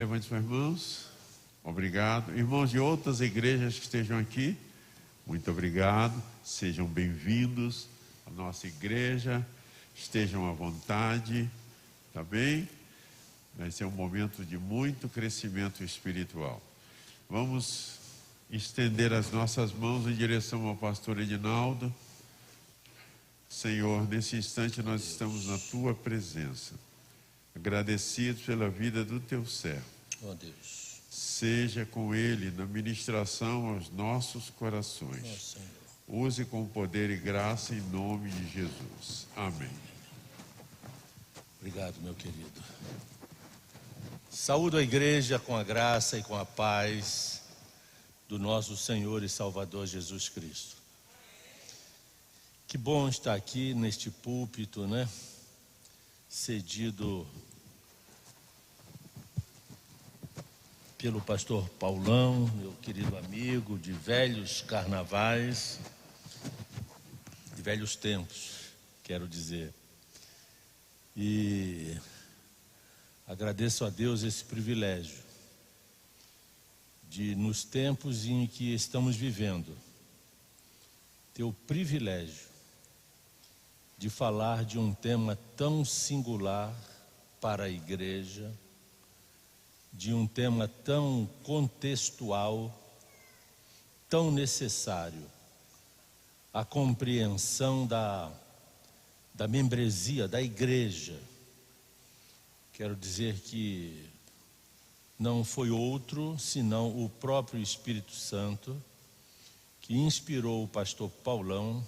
levante suas mãos. Obrigado. Irmãos de outras igrejas que estejam aqui, muito obrigado. Sejam bem-vindos à nossa igreja. Estejam à vontade, tá bem? Vai ser um momento de muito crescimento espiritual. Vamos estender as nossas mãos em direção ao pastor Edinaldo. Senhor, nesse instante nós estamos na Tua presença, agradecidos pela vida do Teu servo. Oh Deus. Seja com ele na ministração aos nossos corações. Oh Senhor. Use com poder e graça em nome de Jesus. Amém. Obrigado, meu querido. Saúdo a igreja com a graça e com a paz do nosso Senhor e Salvador Jesus Cristo. Que bom estar aqui neste púlpito, né? Cedido pelo pastor Paulão, meu querido amigo, de velhos carnavais, de velhos tempos, quero dizer. E agradeço a Deus esse privilégio de, nos tempos em que estamos vivendo, ter o privilégio de falar de um tema tão singular para a igreja, de um tema tão contextual, tão necessário, a compreensão da membresia, da igreja. Quero dizer que não foi outro senão o próprio Espírito Santo que inspirou o pastor Paulão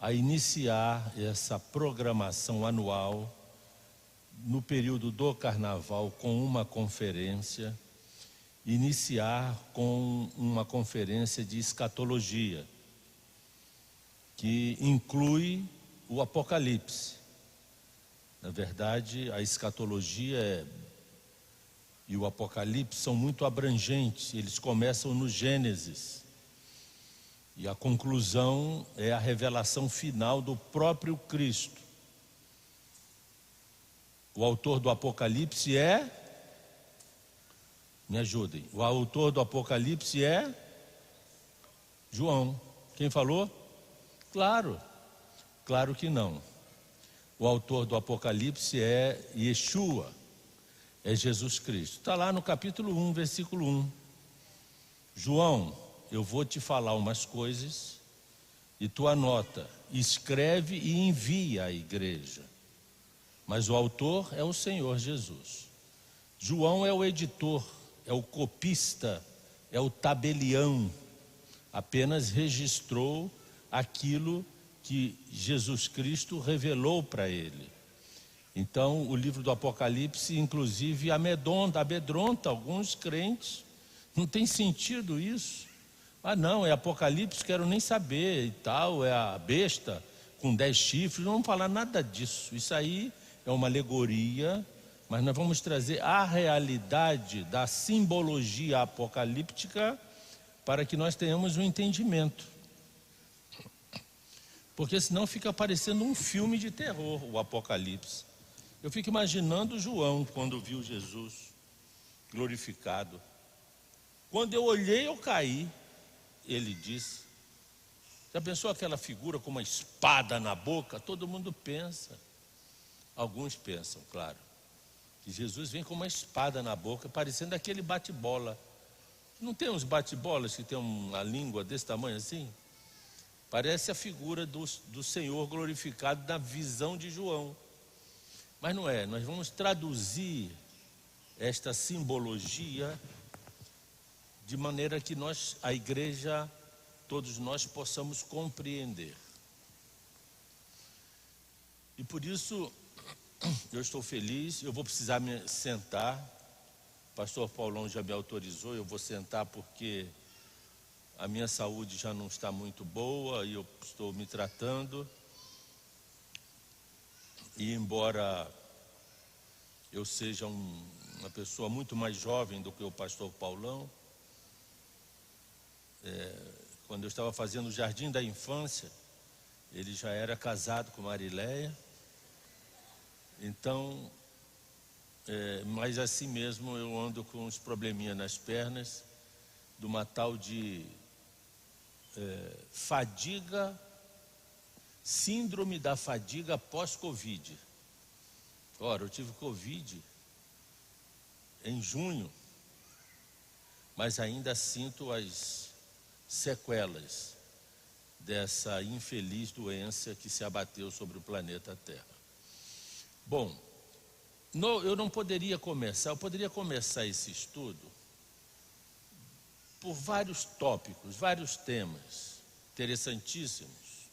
a iniciar essa programação anual no período do carnaval com uma conferência, iniciar com uma conferência de escatologia, que inclui o Apocalipse. Na verdade, a escatologia e o Apocalipse são muito abrangentes, eles começam no Gênesis, e a conclusão é a revelação final do próprio Cristo. O autor do Apocalipse é... Me ajudem. O autor do Apocalipse é... João. Quem falou? Claro. Claro que não. O autor do Apocalipse é Yeshua. É Jesus Cristo. Está lá no capítulo 1, versículo 1. João, eu vou te falar umas coisas e tu anota, escreve e envia à igreja. Mas o autor é o Senhor Jesus. João é o editor, é o copista, é o tabelião. Apenas registrou aquilo que Jesus Cristo revelou para ele. Então, o livro do Apocalipse, inclusive, amedronta alguns crentes. Não tem sentido isso. Ah, não, é Apocalipse, quero nem saber e tal, é a besta com 10 chifres. Não vamos falar nada disso. Isso aí é uma alegoria, mas nós vamos trazer a realidade da simbologia apocalíptica para que nós tenhamos um entendimento. Porque senão fica parecendo um filme de terror, o Apocalipse. Eu fico imaginando João quando viu Jesus glorificado. Quando eu olhei, eu caí, ele disse. Já pensou aquela figura com uma espada na boca? Todo mundo pensa. Alguns pensam, claro, que Jesus vem com uma espada na boca, parecendo aquele bate-bola. Não tem uns bate-bolas que tem uma língua desse tamanho assim? Parece a figura do Senhor glorificado na visão de João. Mas não é, nós vamos traduzir esta simbologia de maneira que nós, a igreja, todos nós possamos compreender. E por isso eu estou feliz, eu vou precisar me sentar. O pastor Paulão já me autorizou, eu vou sentar porque a minha saúde já não está muito boa e eu estou me tratando. E embora eu seja uma pessoa muito mais jovem do que o pastor Paulão, quando eu estava fazendo o Jardim da Infância, ele já era casado com Marileia. Então, mas assim mesmo eu ando com uns probleminha nas pernas, de uma tal de fadiga, síndrome da fadiga pós-Covid. Ora, eu tive Covid em junho, mas ainda sinto as sequelas dessa infeliz doença que se abateu sobre o planeta Terra. Bom, eu não poderia começar, eu poderia começar esse estudo por vários tópicos, vários temas interessantíssimos.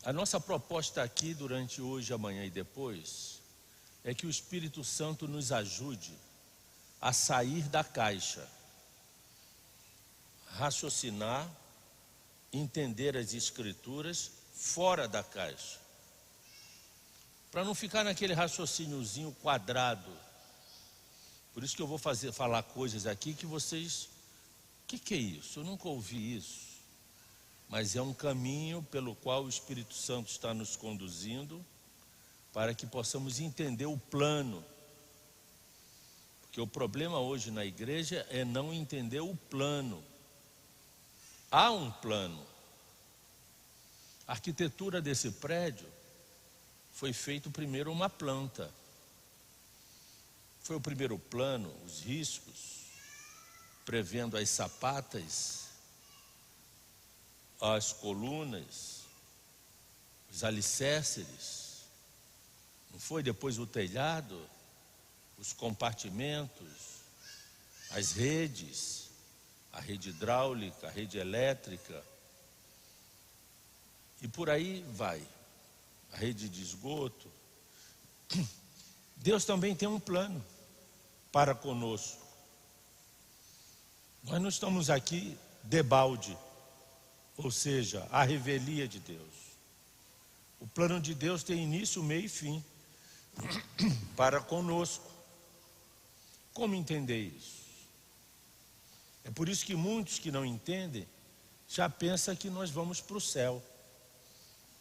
A nossa proposta aqui durante hoje, amanhã e depois é que o Espírito Santo nos ajude a sair da caixa, raciocinar, entender as Escrituras fora da caixa, para não ficar naquele raciocíniozinho quadrado. Por isso que eu vou falar coisas aqui que vocês... O que é isso? Eu nunca ouvi isso. Mas é um caminho pelo qual o Espírito Santo está nos conduzindo para que possamos entender o plano. Porque o problema hoje na igreja é não entender o plano. Há um plano. A arquitetura desse prédio foi feito primeiro uma planta. Foi o primeiro plano, os riscos, prevendo as sapatas, as colunas, os alicerces. Não foi depois o telhado, os compartimentos, as redes, a rede hidráulica, a rede elétrica, e por aí vai, a rede de esgoto. Deus também tem um plano para conosco. Nós não estamos aqui debalde, ou seja, a revelia de Deus. O plano de Deus tem início, meio e fim para conosco. Como entender isso? É por isso que muitos que não entendem já pensam que nós vamos para o céu.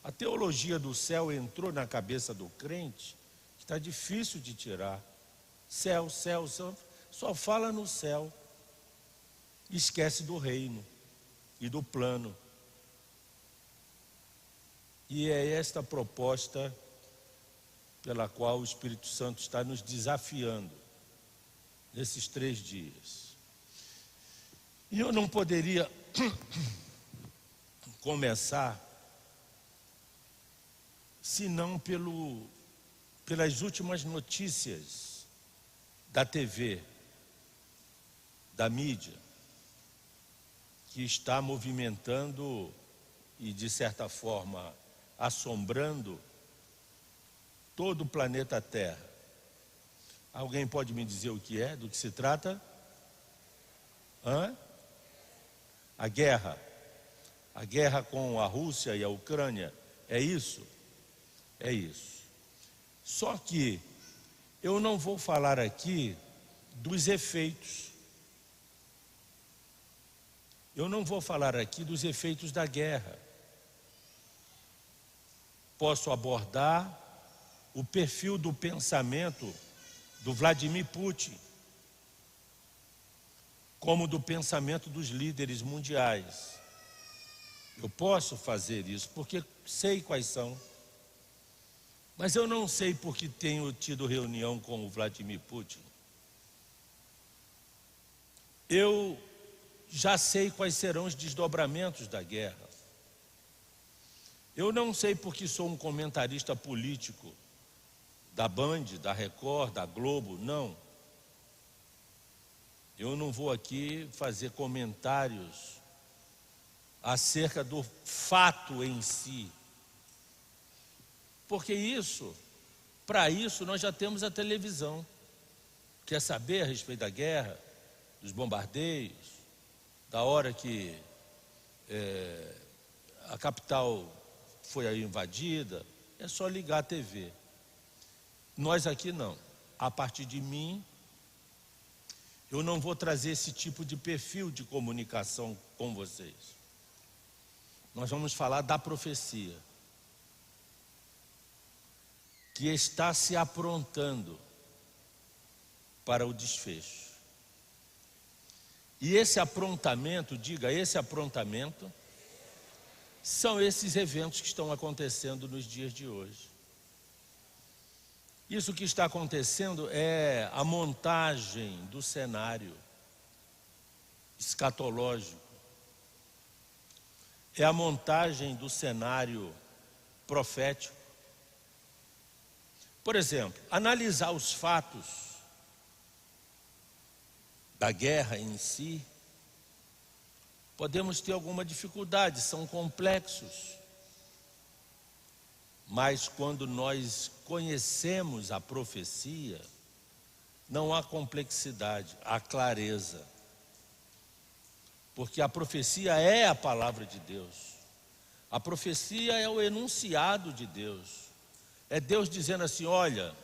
A teologia do céu entrou na cabeça do crente, que está difícil de tirar. Céu, céu, céu, só fala no céu. Esquece do reino e do plano. E é esta proposta pela qual o Espírito Santo está nos desafiando nesses 3 dias. E eu não poderia começar senão pelas últimas notícias da TV, da mídia, que está movimentando e, de certa forma, assombrando todo o planeta Terra. Alguém pode me dizer o que é? Do que se trata? A guerra. A guerra com a Rússia e a Ucrânia. É isso? É isso. Só que eu não vou falar aqui dos efeitos. Eu não vou falar aqui dos efeitos da guerra. Posso abordar o perfil do pensamento do Vladimir Putin, como do pensamento dos líderes mundiais. Eu posso fazer isso porque sei quais são. Mas eu não sei porque tenho tido reunião com o Vladimir Putin. Eu já sei quais serão os desdobramentos da guerra. Eu não sei porque sou um comentarista político da Band, da Record, da Globo, não. Eu não vou aqui fazer comentários acerca do fato em si. Porque para isso nós já temos a televisão. Quer saber a respeito da guerra, dos bombardeios, da hora que a capital foi aí invadida, é só ligar a TV. Nós aqui não. A partir de mim, eu não vou trazer esse tipo de perfil de comunicação com vocês. Nós vamos falar da profecia. que está se aprontando para o desfecho. E esse aprontamento, diga, esse aprontamento, são esses eventos que estão acontecendo nos dias de hoje. Isso que está acontecendo é a montagem do cenário escatológico, é a montagem do cenário profético. Por exemplo, analisar os fatos da guerra em si, podemos ter alguma dificuldade, são complexos. Mas quando nós conhecemos a profecia, não há complexidade, há clareza. Porque a profecia é a palavra de Deus. A profecia é o enunciado de Deus. É Deus dizendo assim: olha,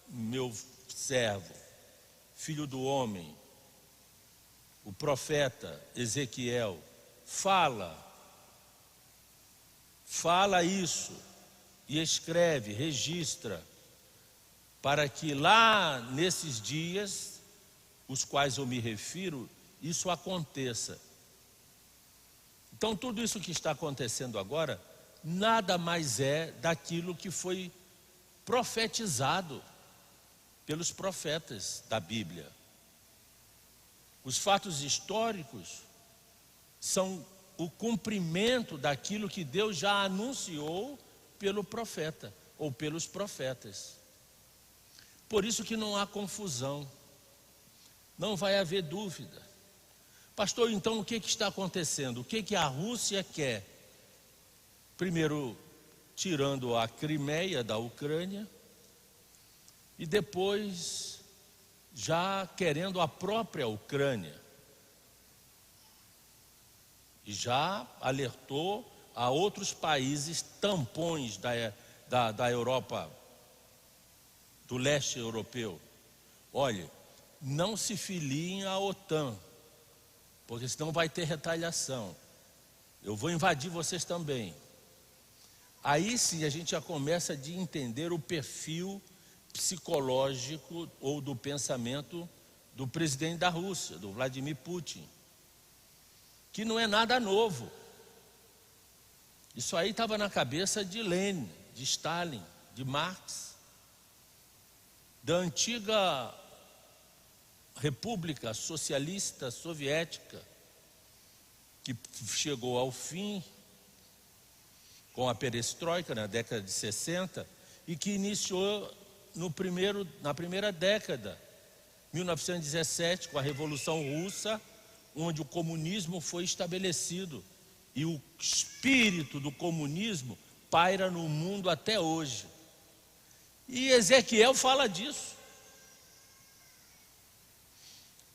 meu servo, filho do homem, o profeta Ezequiel, fala isso e escreve, registra, para que lá nesses dias, os quais eu me refiro, isso aconteça. Então tudo isso que está acontecendo agora, nada mais é daquilo que foi profetizado pelos profetas da Bíblia. Os fatos históricos são o cumprimento daquilo que Deus já anunciou pelo profeta ou pelos profetas. Por isso que não há confusão, não vai haver dúvida. Pastor, então o que está acontecendo? O que a Rússia quer? Primeiro, tirando a Crimeia da Ucrânia, e depois já querendo a própria Ucrânia. E já alertou a outros países tampões da Europa, do leste europeu. Olha, não se filiem à OTAN, porque senão vai ter retaliação. Eu vou invadir vocês também. Aí sim a gente já começa a entender o perfil psicológico ou do pensamento do presidente da Rússia, do Vladimir Putin, que não é nada novo. Isso aí estava na cabeça de Lenin, de Stalin, de Marx, da antiga República Socialista Soviética, que chegou ao fim com a perestroika na década de 60 e que iniciou na primeira década, 1917, com a Revolução Russa, onde o comunismo foi estabelecido. E o espírito do comunismo paira no mundo até hoje. E Ezequiel fala disso.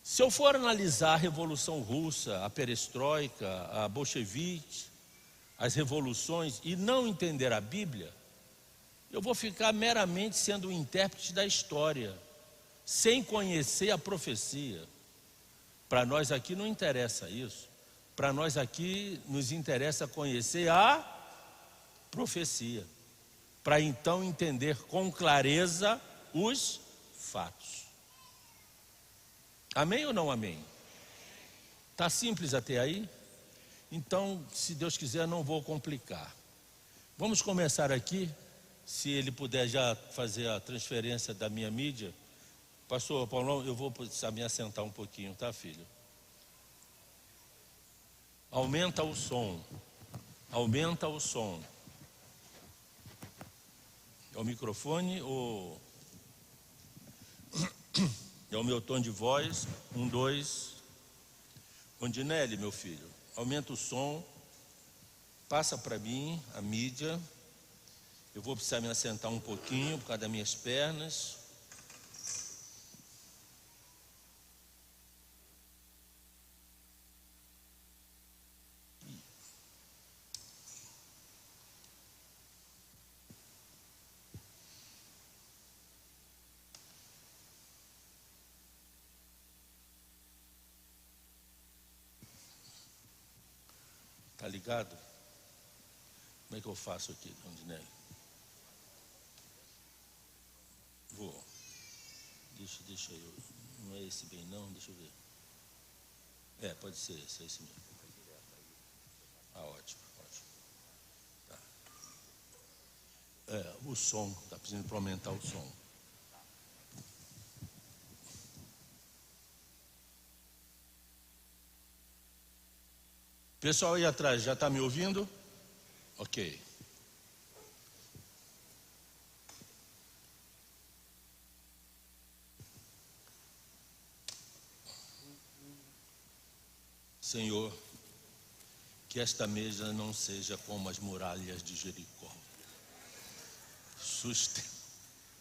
Se eu for analisar a Revolução Russa, a perestroika, a bolchevique, as revoluções, e não entender a Bíblia, eu vou ficar meramente sendo um intérprete da história, sem conhecer a profecia. Para nós aqui não interessa isso. Para nós aqui nos interessa conhecer a profecia, para então entender com clareza os fatos. Amém ou não amém? Está simples até aí? Então, se Deus quiser, não vou complicar. Vamos começar aqui. Se ele puder já fazer a transferência da minha mídia. Pastor Paulão, eu vou precisar me assentar um pouquinho, tá, filho? Aumenta o som. Aumenta o som. É o microfone ou... É o meu tom de voz. 1, 2. Rondinelli, meu filho, aumenta o som. Passa para mim a mídia. Eu vou precisar me assentar um pouquinho por causa das minhas pernas. Tá ligado? Como é que eu faço aqui, Rondinelli? deixa eu. Não é esse bem não, deixa eu ver. Pode ser esse, é esse mesmo. Ótimo, ótimo. Tá. O som, está precisando para aumentar o som. Pessoal aí atrás, já está me ouvindo? Ok. Senhor, que esta mesa não seja como as muralhas de Jericó.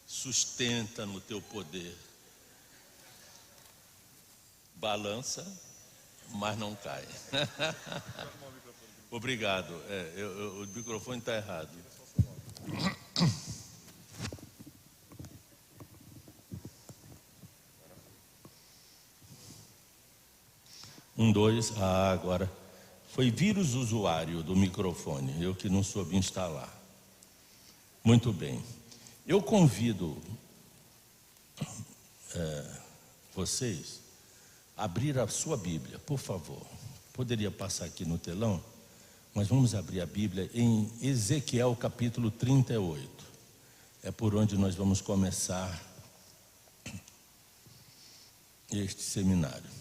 Sustenta no teu poder. Balança, mas não cai. Obrigado. O microfone está errado. 1, 2, agora. Foi vírus usuário do microfone, eu que não soube instalar. Muito bem. Eu convido vocês a abrir a sua Bíblia, por favor. Poderia passar aqui no telão, mas vamos abrir a Bíblia em Ezequiel capítulo 38. É por onde nós vamos começar este seminário.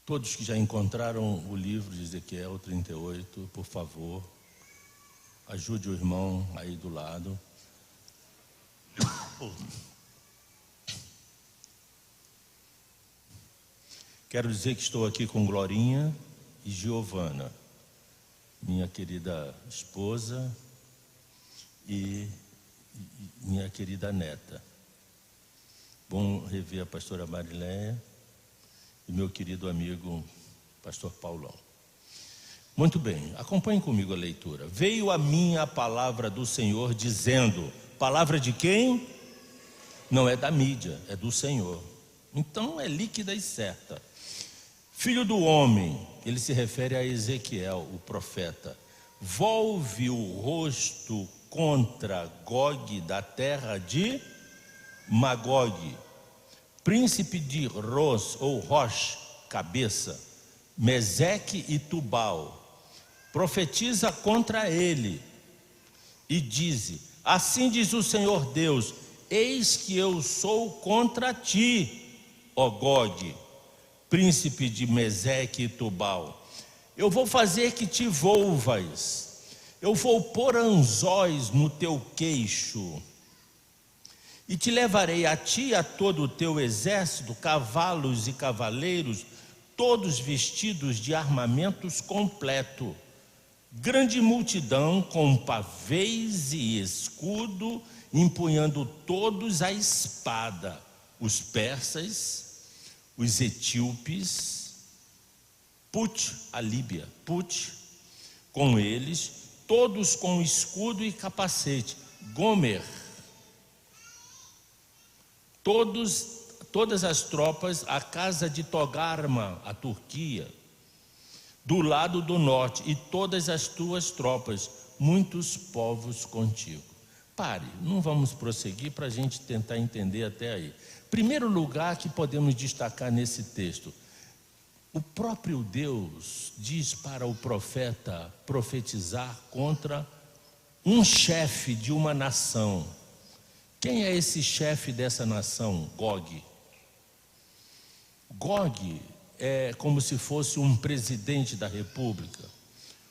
Todos que já encontraram o livro de Ezequiel 38, por favor, ajude o irmão aí do lado. Quero dizer que estou aqui com Glorinha e Giovana, minha querida esposa e minha querida neta. Bom rever a pastora Mariléia e meu querido amigo pastor Paulão. Muito bem, acompanhem comigo a leitura. Veio a mim a palavra do Senhor dizendo, palavra de quem? Não é da mídia, é do Senhor. Então é líquida e certa. Filho do homem, ele se refere a Ezequiel, o profeta. Volve o rosto contra Gog da terra de Magog, príncipe de Ros ou Rosh, cabeça, Meseque e Tubal. Profetiza contra ele e diz: assim diz o Senhor Deus, eis que eu sou contra ti, ó Gog, príncipe de Meseque e Tubal. Eu vou fazer que te volvas, eu vou pôr anzóis no teu queixo, e te levarei a ti e a todo o teu exército, cavalos e cavaleiros, todos vestidos de armamentos completo, grande multidão com pavês e escudo, empunhando todos a espada, os persas, os etíopes, Put, a Líbia, Put, com eles, todos com escudo e capacete, Gomer, todas as tropas, a casa de Togarma, a Turquia, do lado do norte, e todas as tuas tropas, muitos povos contigo. Pare, não vamos prosseguir para a gente tentar entender até aí. Primeiro lugar que podemos destacar nesse texto, o próprio Deus diz para o profeta profetizar contra um chefe de uma nação. Quem é esse chefe dessa nação? Gog. Gog é como se fosse um presidente da república,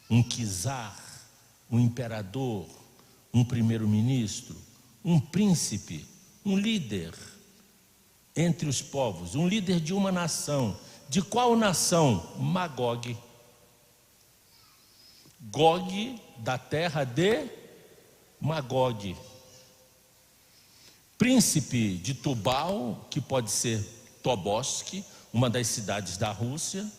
um czar, um imperador, um primeiro-ministro, um príncipe, um líder entre os povos, um líder de uma nação. De qual nação? Magog. Gog, da terra de Magog. Príncipe de Tubal, que pode ser Tobolsk, uma das cidades da Rússia,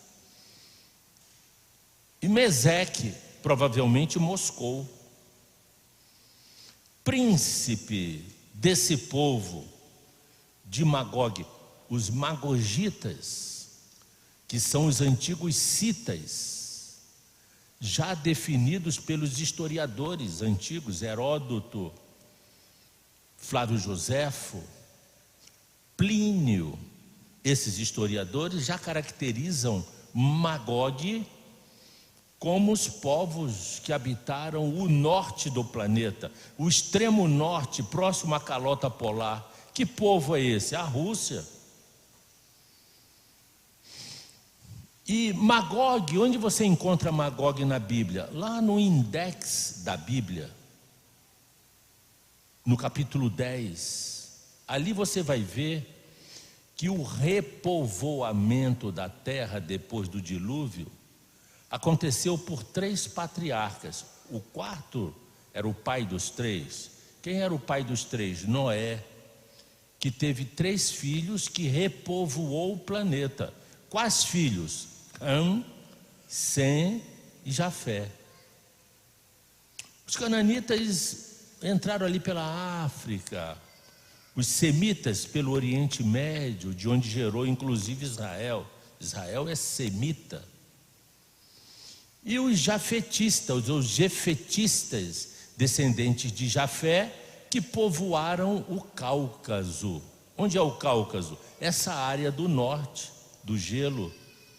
e Meseque, provavelmente Moscou. Príncipe desse povo de Magog, os magogitas, que são os antigos citas, já definidos pelos historiadores antigos, Heródoto, Flávio Joséfo, Plínio. Esses historiadores já caracterizam Magog como os povos que habitaram o norte do planeta, o extremo norte, próximo à calota polar. Que povo é esse? A Rússia. E Magog, onde você encontra Magog na Bíblia? Lá no index da Bíblia, no capítulo 10. Ali você vai ver que o repovoamento da terra depois do dilúvio aconteceu por 3 patriarcas. O quarto era o pai dos 3. Quem era o pai dos 3? Noé, que teve 3 filhos, que repovoou o planeta. Quais filhos? Cã, Sem e Jafé. Os cananitas entraram ali pela África, os semitas pelo Oriente Médio, de onde gerou inclusive Israel. Israel é semita. E os jafetistas, os jefetistas, descendentes de Jafé, que povoaram o Cáucaso. Onde é o Cáucaso? Essa área do norte, do gelo,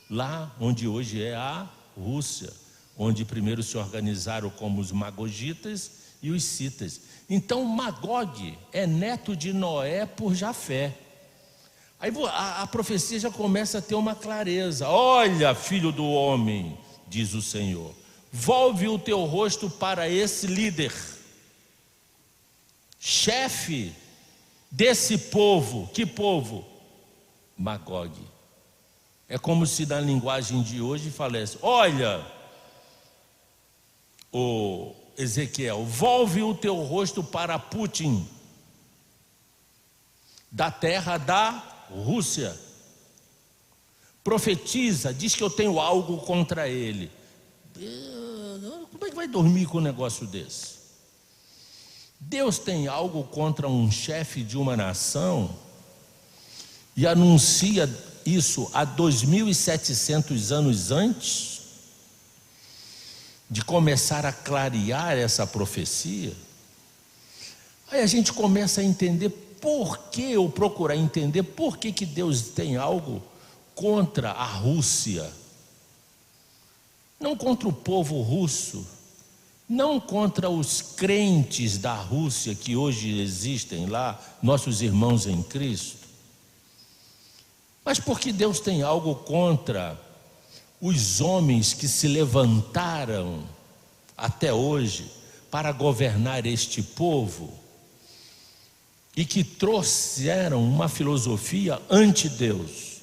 lá onde hoje é a Rússia, onde primeiro se organizaram como os magogitas e os citas. Então Magog é neto de Noé por Jafé. Aí a profecia já começa a ter uma clareza. Olha, filho do homem, diz o Senhor, volve o teu rosto para esse líder, chefe desse povo. Que povo? Magog. É como se na linguagem de hoje falasse: olha, o Ezequiel, volve o teu rosto para Putin, da terra da Rússia. Profetiza, diz que eu tenho algo contra ele. Como é que vai dormir com um negócio desse? Deus tem algo contra um chefe de uma nação e anuncia isso há 2.700 anos antes de começar a clarear essa profecia. Aí a gente começa a entender por que, ou procurar entender por que Deus tem algo contra a Rússia, não contra o povo russo, não contra os crentes da Rússia que hoje existem lá, nossos irmãos em Cristo, mas porque Deus tem algo contra os homens que se levantaram até hoje para governar este povo e que trouxeram uma filosofia anti-Deus.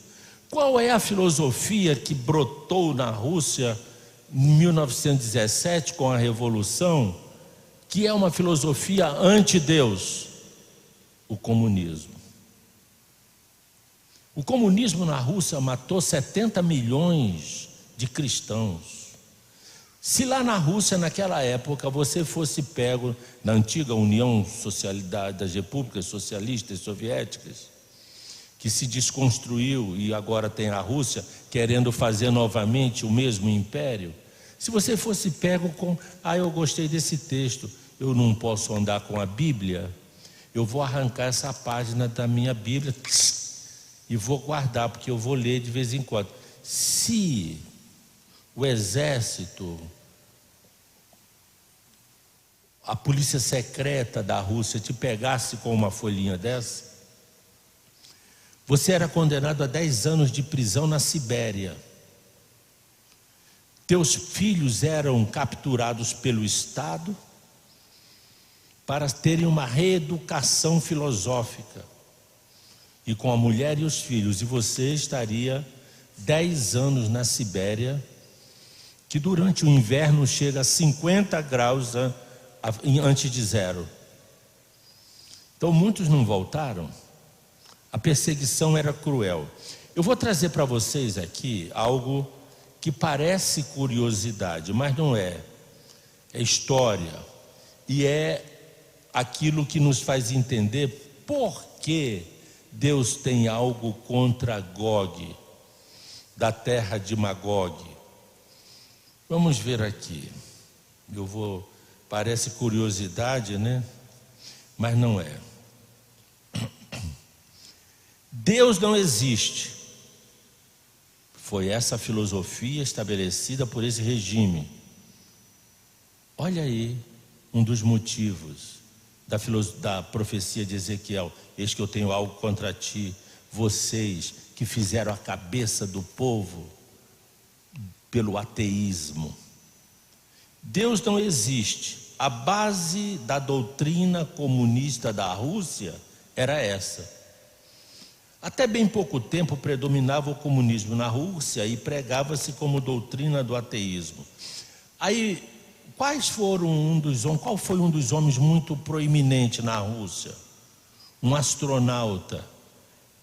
Qual é a filosofia que brotou na Rússia em 1917 com a Revolução, que é uma filosofia anti-Deus? O comunismo. O comunismo na Rússia matou 70 milhões de cristãos. Se lá na Rússia, naquela época, você fosse pego na antiga União das Repúblicas Socialistas Soviéticas, que se desconstruiu e agora tem a Rússia querendo fazer novamente o mesmo império, se você fosse pego com: eu gostei desse texto, eu não posso andar com a Bíblia, eu vou arrancar essa página da minha Bíblia e vou guardar, porque eu vou ler de vez em quando. Se o exército, a polícia secreta da Rússia te pegasse com uma folhinha dessa, você era condenado a 10 anos de prisão na Sibéria. Teus filhos eram capturados pelo Estado para terem uma reeducação filosófica, e com a mulher e os filhos, e você estaria 10 anos na Sibéria, que durante o inverno chega a 50 graus antes de zero. Então muitos não voltaram. A perseguição era cruel. Eu vou trazer para vocês aqui algo que parece curiosidade, mas não é. É história. E é aquilo que nos faz entender por que Deus tem algo contra Gog. da terra de Magogue. Vamos ver aqui. Parece curiosidade, né? Mas não é. Deus não existe. Foi essa a filosofia estabelecida por esse regime. Olha aí um dos motivos da profecia de Ezequiel: eis que eu tenho algo contra ti, vocês que fizeram a cabeça do povo pelo ateísmo. Deus não existe. A base da doutrina comunista da Rússia era essa. Até bem pouco tempo predominava o comunismo na Rússia e pregava-se como doutrina do ateísmo. Aí, qual foi um dos homens muito proeminente na Rússia? Um astronauta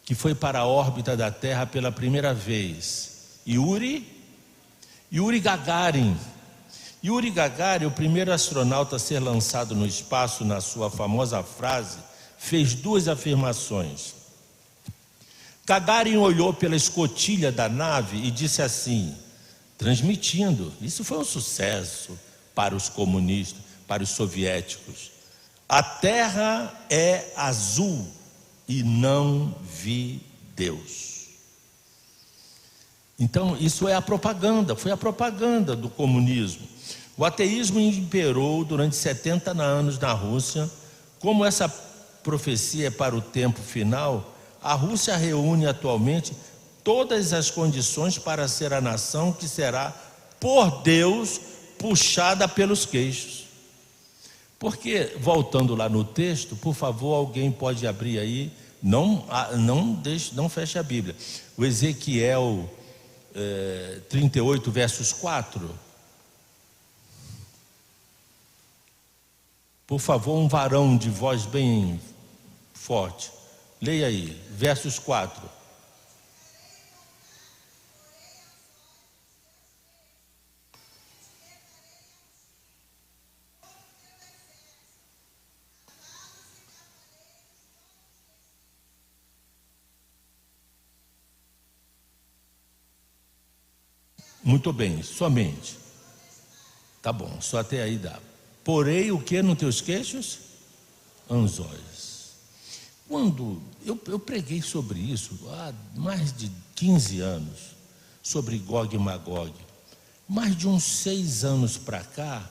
que foi para a órbita da Terra pela primeira vez. Yuri Gagarin. Yuri Gagarin, o primeiro astronauta a ser lançado no espaço, na sua famosa frase, fez duas afirmações. Gagarin olhou pela escotilha da nave e disse assim, transmitindo, isso foi um sucesso para os comunistas, para os soviéticos: a Terra é azul e não vi Deus. Então isso é a propaganda, foi a propaganda do comunismo. O ateísmo imperou durante 70 anos na Rússia. Como essa profecia é para o tempo final, a Rússia reúne atualmente todas as condições para ser a nação que será, por Deus, puxada pelos queixos. Porque, voltando lá no texto, por favor, alguém pode abrir aí, não feche a Bíblia. O Ezequiel 38, versos 4. Por favor, um varão de voz bem forte. Leia aí, versos 4. Muito bem, somente. Tá bom, só até aí dá. Porém, o que nos teus queixos? Anzóis. Quando eu preguei sobre isso há mais de 15 anos, sobre Gog e Magog, mais de uns 6 anos para cá,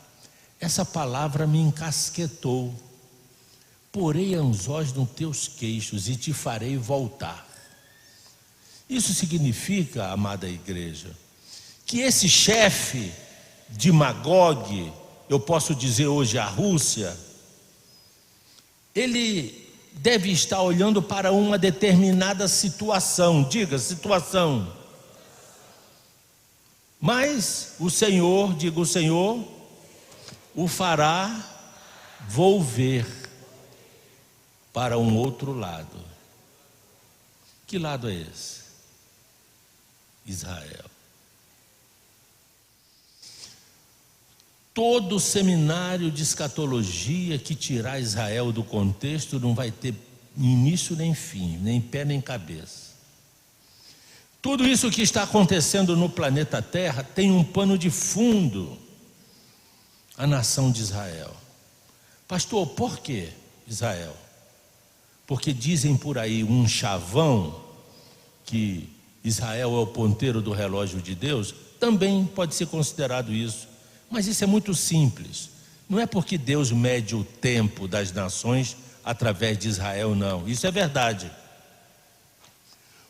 essa palavra me encasquetou. Porei anzóis nos teus queixos e te farei voltar. Isso significa, amada igreja, que esse chefe de Magog, eu posso dizer hoje a Rússia, ele deve estar olhando para uma determinada situação. Diga, situação. Mas o Senhor, diga, o Senhor o fará volver para um outro lado. Que lado é esse? Israel. Todo seminário de escatologia que tirar Israel do contexto não vai ter início nem fim, nem pé nem cabeça. Tudo isso que está acontecendo no planeta Terra tem um pano de fundo: a nação de Israel. Pastor, por que Israel? Porque dizem por aí um chavão que Israel é o ponteiro do relógio de Deus. Também pode ser considerado isso. Mas isso é muito simples. Não é porque Deus mede o tempo das nações através de Israel, não. Isso é verdade.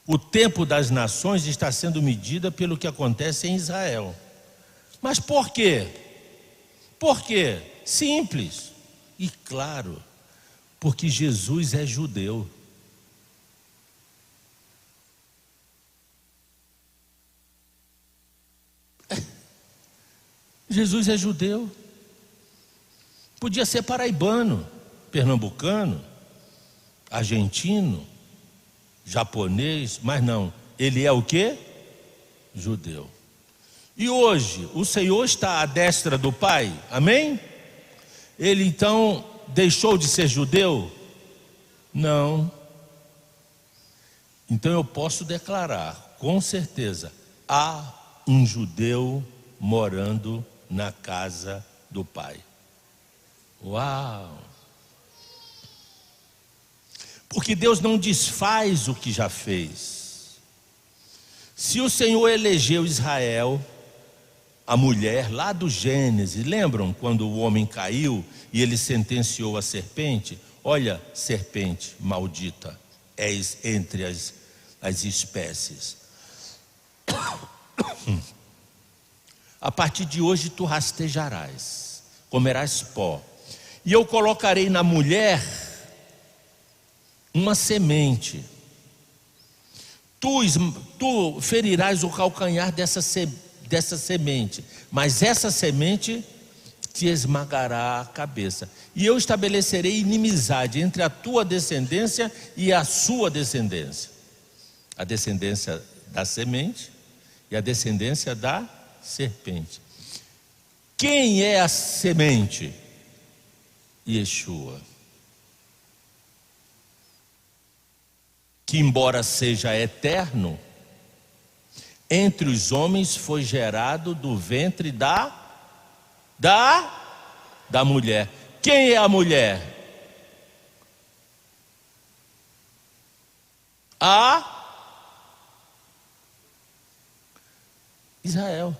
O tempo das nações está sendo medido pelo que acontece em Israel. Mas por quê? Por quê? Simples e claro. Porque Jesus é judeu. Jesus é judeu. Podia ser paraibano, pernambucano, argentino, japonês, mas não. Ele é o quê? Judeu. E hoje, o Senhor está à destra do Pai, amém? Ele então deixou de ser judeu? Não. Então eu posso declarar, com certeza, há um judeu morando na casa do Pai. Uau! Porque Deus não desfaz o que já fez. Se o Senhor elegeu Israel, a mulher lá do Gênesis, lembram quando o homem caiu e ele sentenciou a serpente? Olha, serpente maldita, és entre as espécies. A partir de hoje tu rastejarás, comerás pó, e eu colocarei na mulher uma semente. Tu ferirás o calcanhar dessa semente, mas essa semente te esmagará a cabeça. E eu estabelecerei inimizade entre a tua descendência e a sua descendência. A descendência da semente e a descendência da serpente. Quem é a semente? Yeshua. Que embora seja eterno, entre os homens foi gerado do ventre da mulher. Quem é a mulher? Israel.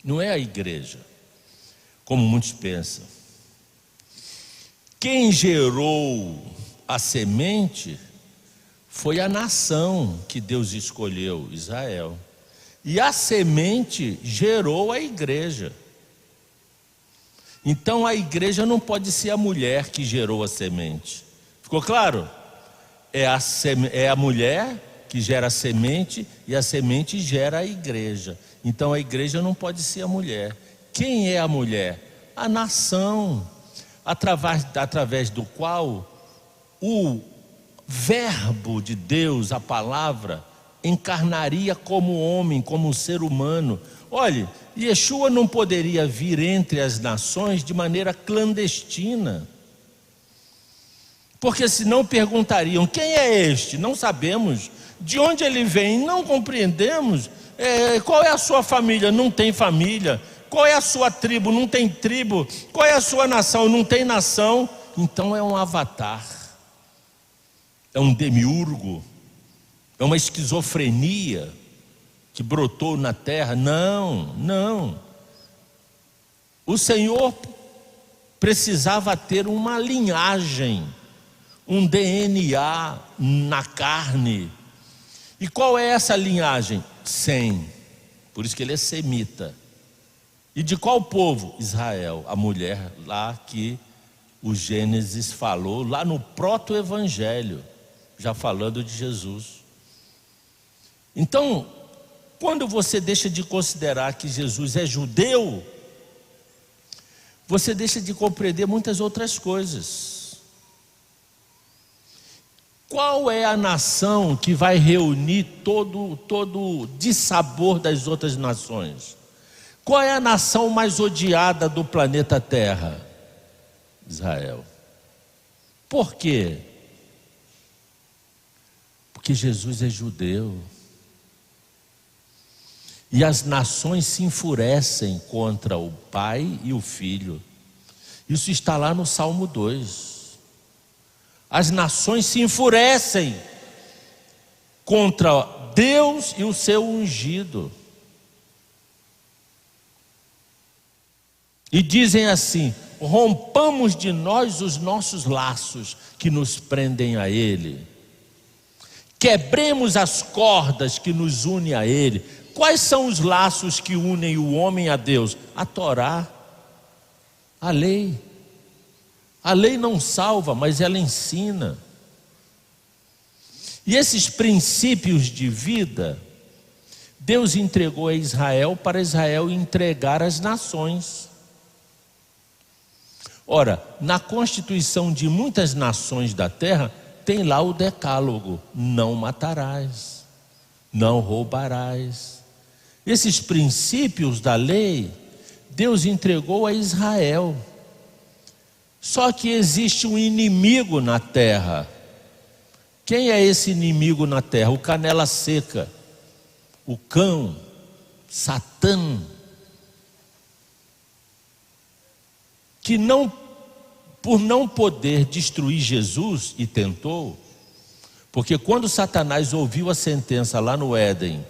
Não é a igreja, como muitos pensam. Quem gerou a semente foi a nação que Deus escolheu, Israel. E a semente gerou a igreja. Então a igreja não pode ser a mulher que gerou a semente. Ficou claro? É a mulher que gera a semente e a semente gera a igreja. Então a igreja não pode ser a mulher. Quem é a mulher? A nação, através do qual o Verbo de Deus, a palavra, encarnaria como homem, como ser humano. Olhe, Yeshua não poderia vir entre as nações de maneira clandestina, porque senão perguntariam: quem é este? Não sabemos. De onde ele vem? Não compreendemos. Qual é a sua família? Não tem família. Qual é a sua tribo? Não tem tribo. Qual é a sua nação? Não tem nação. Então é um avatar, é um demiurgo, é uma esquizofrenia que brotou na terra. Não. O Senhor precisava ter uma linhagem, um DNA na carne. E qual é essa linhagem? Sem. Por isso que ele é semita. E de qual povo? Israel, a mulher lá que o Gênesis falou, lá no proto-evangelho, já falando de Jesus. Então, quando você deixa de considerar que Jesus é judeu, você deixa de compreender muitas outras coisas. Qual é a nação que vai reunir todo o dissabor das outras nações? Qual é a nação mais odiada do planeta Terra? Israel. Por quê? Porque Jesus é judeu. E as nações se enfurecem contra o Pai e o Filho. Isso está lá no Salmo 2. As nações se enfurecem contra Deus e o seu ungido. E dizem assim: rompamos de nós os nossos laços que nos prendem a Ele. Quebremos as cordas que nos unem a Ele. Quais são os laços que unem o homem a Deus? A Torá, a lei. A lei não salva, mas ela ensina. E esses princípios de vida, Deus entregou a Israel para Israel entregar às nações. Ora, na constituição de muitas nações da terra, tem lá o decálogo: não matarás, não roubarás. Esses princípios da lei, Deus entregou a Israel. Só que existe um inimigo na terra. Quem é esse inimigo na terra? O canela seca, o cão, Satã, que por não poder destruir Jesus, e tentou, porque quando Satanás ouviu a sentença lá no Éden,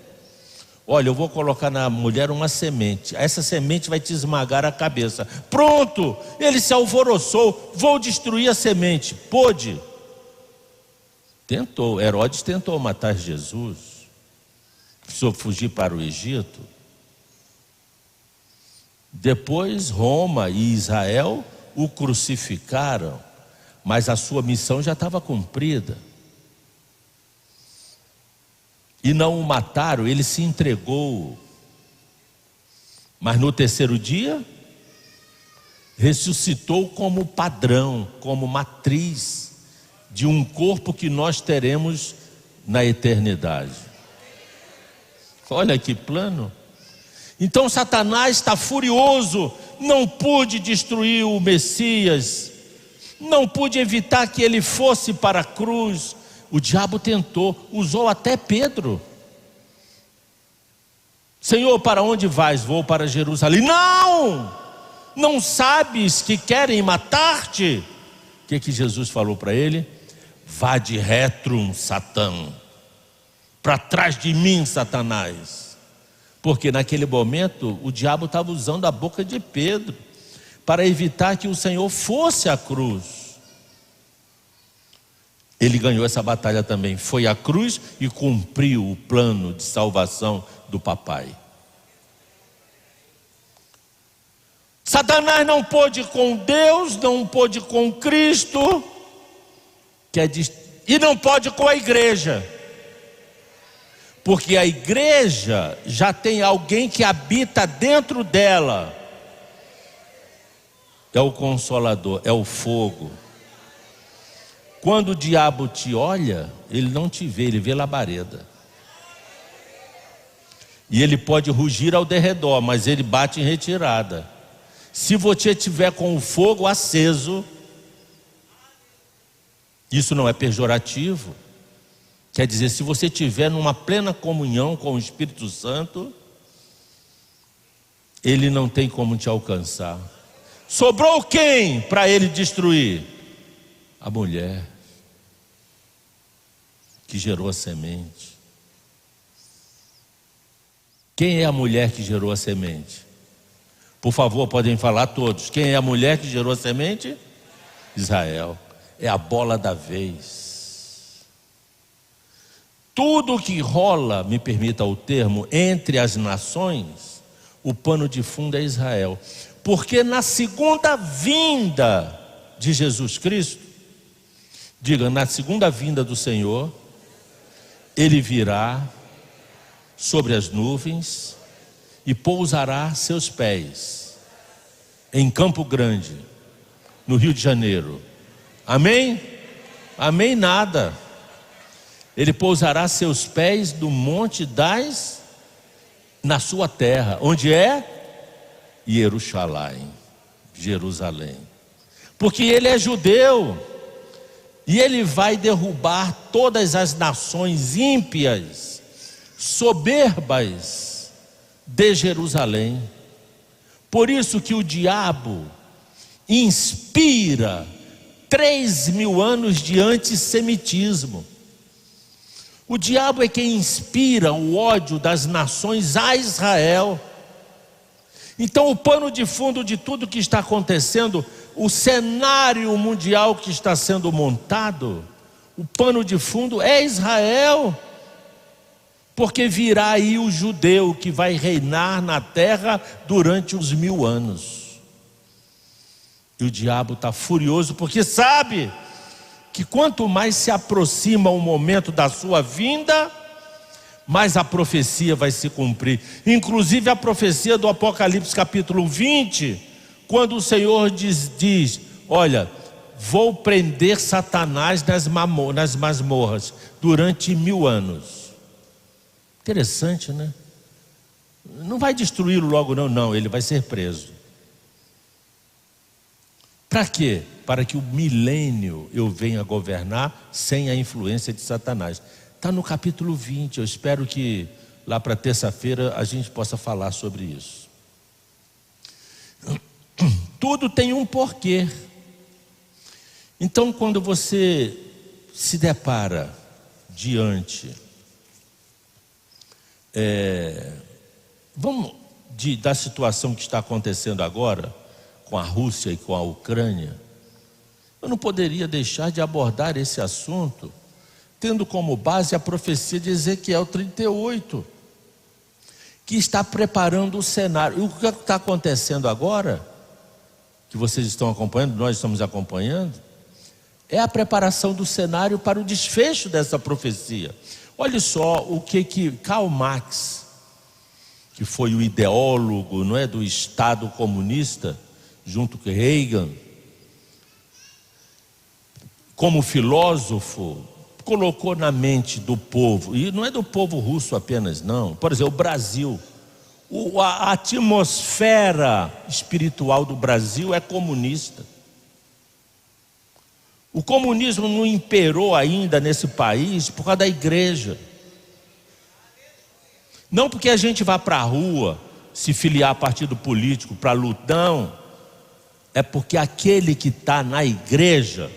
olha, eu vou colocar na mulher uma semente, essa semente vai te esmagar a cabeça. Pronto, ele se alvoroçou, vou destruir a semente. Pôde? Tentou, Herodes tentou matar Jesus, precisou fugir para o Egito. Depois Roma e Israel o crucificaram, mas a sua missão já estava cumprida. E não o mataram, ele se entregou. Mas no terceiro dia, ressuscitou como padrão, como matriz de um corpo que nós teremos na eternidade. Olha que plano. Então Satanás está furioso, não pude destruir o Messias, não pude evitar que ele fosse para a cruz. O diabo tentou, usou até Pedro. Senhor, para onde vais? Vou para Jerusalém. Não sabes que querem matar-te? O que Jesus falou para ele? Vade retrum, Satã, para trás de mim, Satanás. Porque naquele momento o diabo estava usando a boca de Pedro para evitar que o Senhor fosse à cruz. Ele ganhou essa batalha também, foi à cruz e cumpriu o plano de salvação do papai. Satanás não pôde com Deus, não pôde com Cristo, e não pode com a igreja, porque a igreja já tem alguém que habita dentro dela. É o Consolador, é o fogo. Quando o diabo te olha, ele não te vê, ele vê labareda. E ele pode rugir ao derredor, mas ele bate em retirada. Se você tiver com o fogo aceso, isso não é pejorativo. Quer dizer, se você tiver numa plena comunhão com o Espírito Santo, ele não tem como te alcançar. Sobrou quem para ele destruir? A mulher que gerou a semente. Quem é a mulher que gerou a semente? Por favor, podem falar todos. Quem é a mulher que gerou a semente? Israel. É a bola da vez. Tudo que rola, me permita o termo, entre as nações, o pano de fundo é Israel. Porque na segunda vinda de Jesus Cristo, diga, na segunda vinda do Senhor, ele virá sobre as nuvens e pousará seus pés em Campo Grande, no Rio de Janeiro. Amém? Amém nada. Ele pousará seus pés no monte na sua terra, onde é? Jerusalém. Porque ele é judeu. E ele vai derrubar todas as nações ímpias, soberbas de Jerusalém. Por isso que o diabo inspira 3.000 anos de antissemitismo. O diabo é quem inspira o ódio das nações a Israel. Então o pano de fundo de tudo que está acontecendo, o cenário mundial que está sendo montado, o pano de fundo é Israel. Porque virá aí o judeu que vai reinar na terra durante os 1000 anos. E o diabo está furioso porque sabe que quanto mais se aproxima o momento da sua vinda, mais a profecia vai se cumprir. Inclusive a profecia do Apocalipse capítulo 20, quando o Senhor diz: olha, vou prender Satanás nas masmorras durante 1000 anos. Interessante, né? Não vai destruí-lo logo não, ele vai ser preso. Para quê? Para que o milênio eu venha governar sem a influência de Satanás. Está no capítulo 20, eu espero que lá para terça-feira a gente possa falar sobre isso. Tudo tem um porquê. Então, quando você se depara diante da situação que está acontecendo agora com a Rússia e com a Ucrânia, eu não poderia deixar de abordar esse assunto tendo como base a profecia de Ezequiel 38, que está preparando o cenário. E o que está acontecendo agora, que vocês estão acompanhando, nós estamos acompanhando, é a preparação do cenário para o desfecho dessa profecia. Olha só o que Karl Marx, que foi o ideólogo, não é, do Estado comunista, junto com Reagan, como filósofo, colocou na mente do povo, e não é do povo russo apenas não, por exemplo, o Brasil, a atmosfera espiritual do Brasil é comunista. O comunismo não imperou ainda nesse país por causa da igreja. Não porque a gente vá para a rua se filiar a partido político para lutar, não. É porque aquele que está na igreja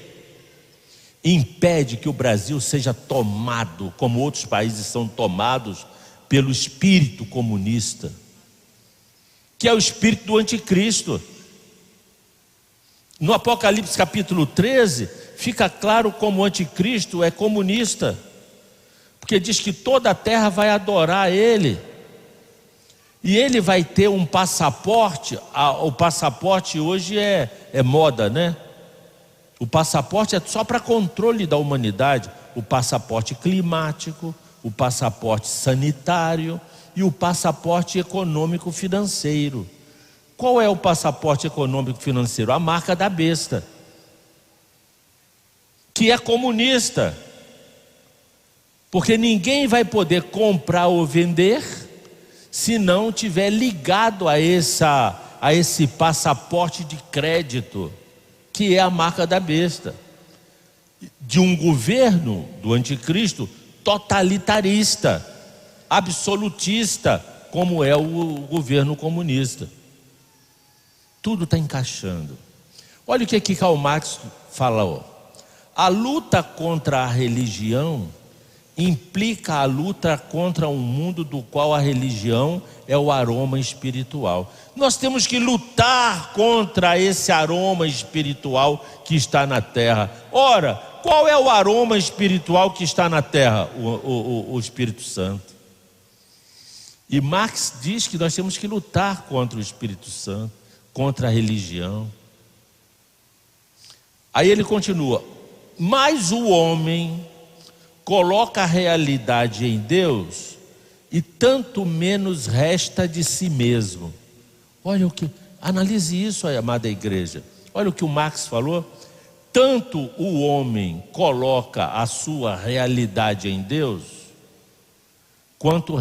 impede que o Brasil seja tomado, como outros países são tomados, pelo espírito comunista, que é o espírito do anticristo. No Apocalipse capítulo 13, fica claro como o anticristo é comunista, porque diz que toda a terra vai adorar ele, e ele vai ter um passaporte. O passaporte hoje é moda, né? O passaporte é só para controle da humanidade. O passaporte climático, o passaporte sanitário e o passaporte econômico financeiro. Qual é o passaporte econômico financeiro? A marca da besta, que é comunista, porque ninguém vai poder comprar ou vender se não tiver ligado a esse passaporte de crédito, que é a marca da besta, de um governo do anticristo totalitarista, absolutista, como é o governo comunista. Tudo está encaixando. Olha o que Karl Marx fala. A luta contra a religião implica a luta contra um mundo do qual a religião é o aroma espiritual. Nós temos que lutar contra esse aroma espiritual que está na terra. Ora, qual é o aroma espiritual que está na terra? O Espírito Santo. E Marx diz que nós temos que lutar contra o Espírito Santo, contra a religião. Aí ele continua: mas o homem coloca a realidade em Deus e tanto menos resta de si mesmo. Olha analise isso, amada igreja. Olha o que o Marx falou. Tanto o homem coloca a sua realidade em Deus, quanto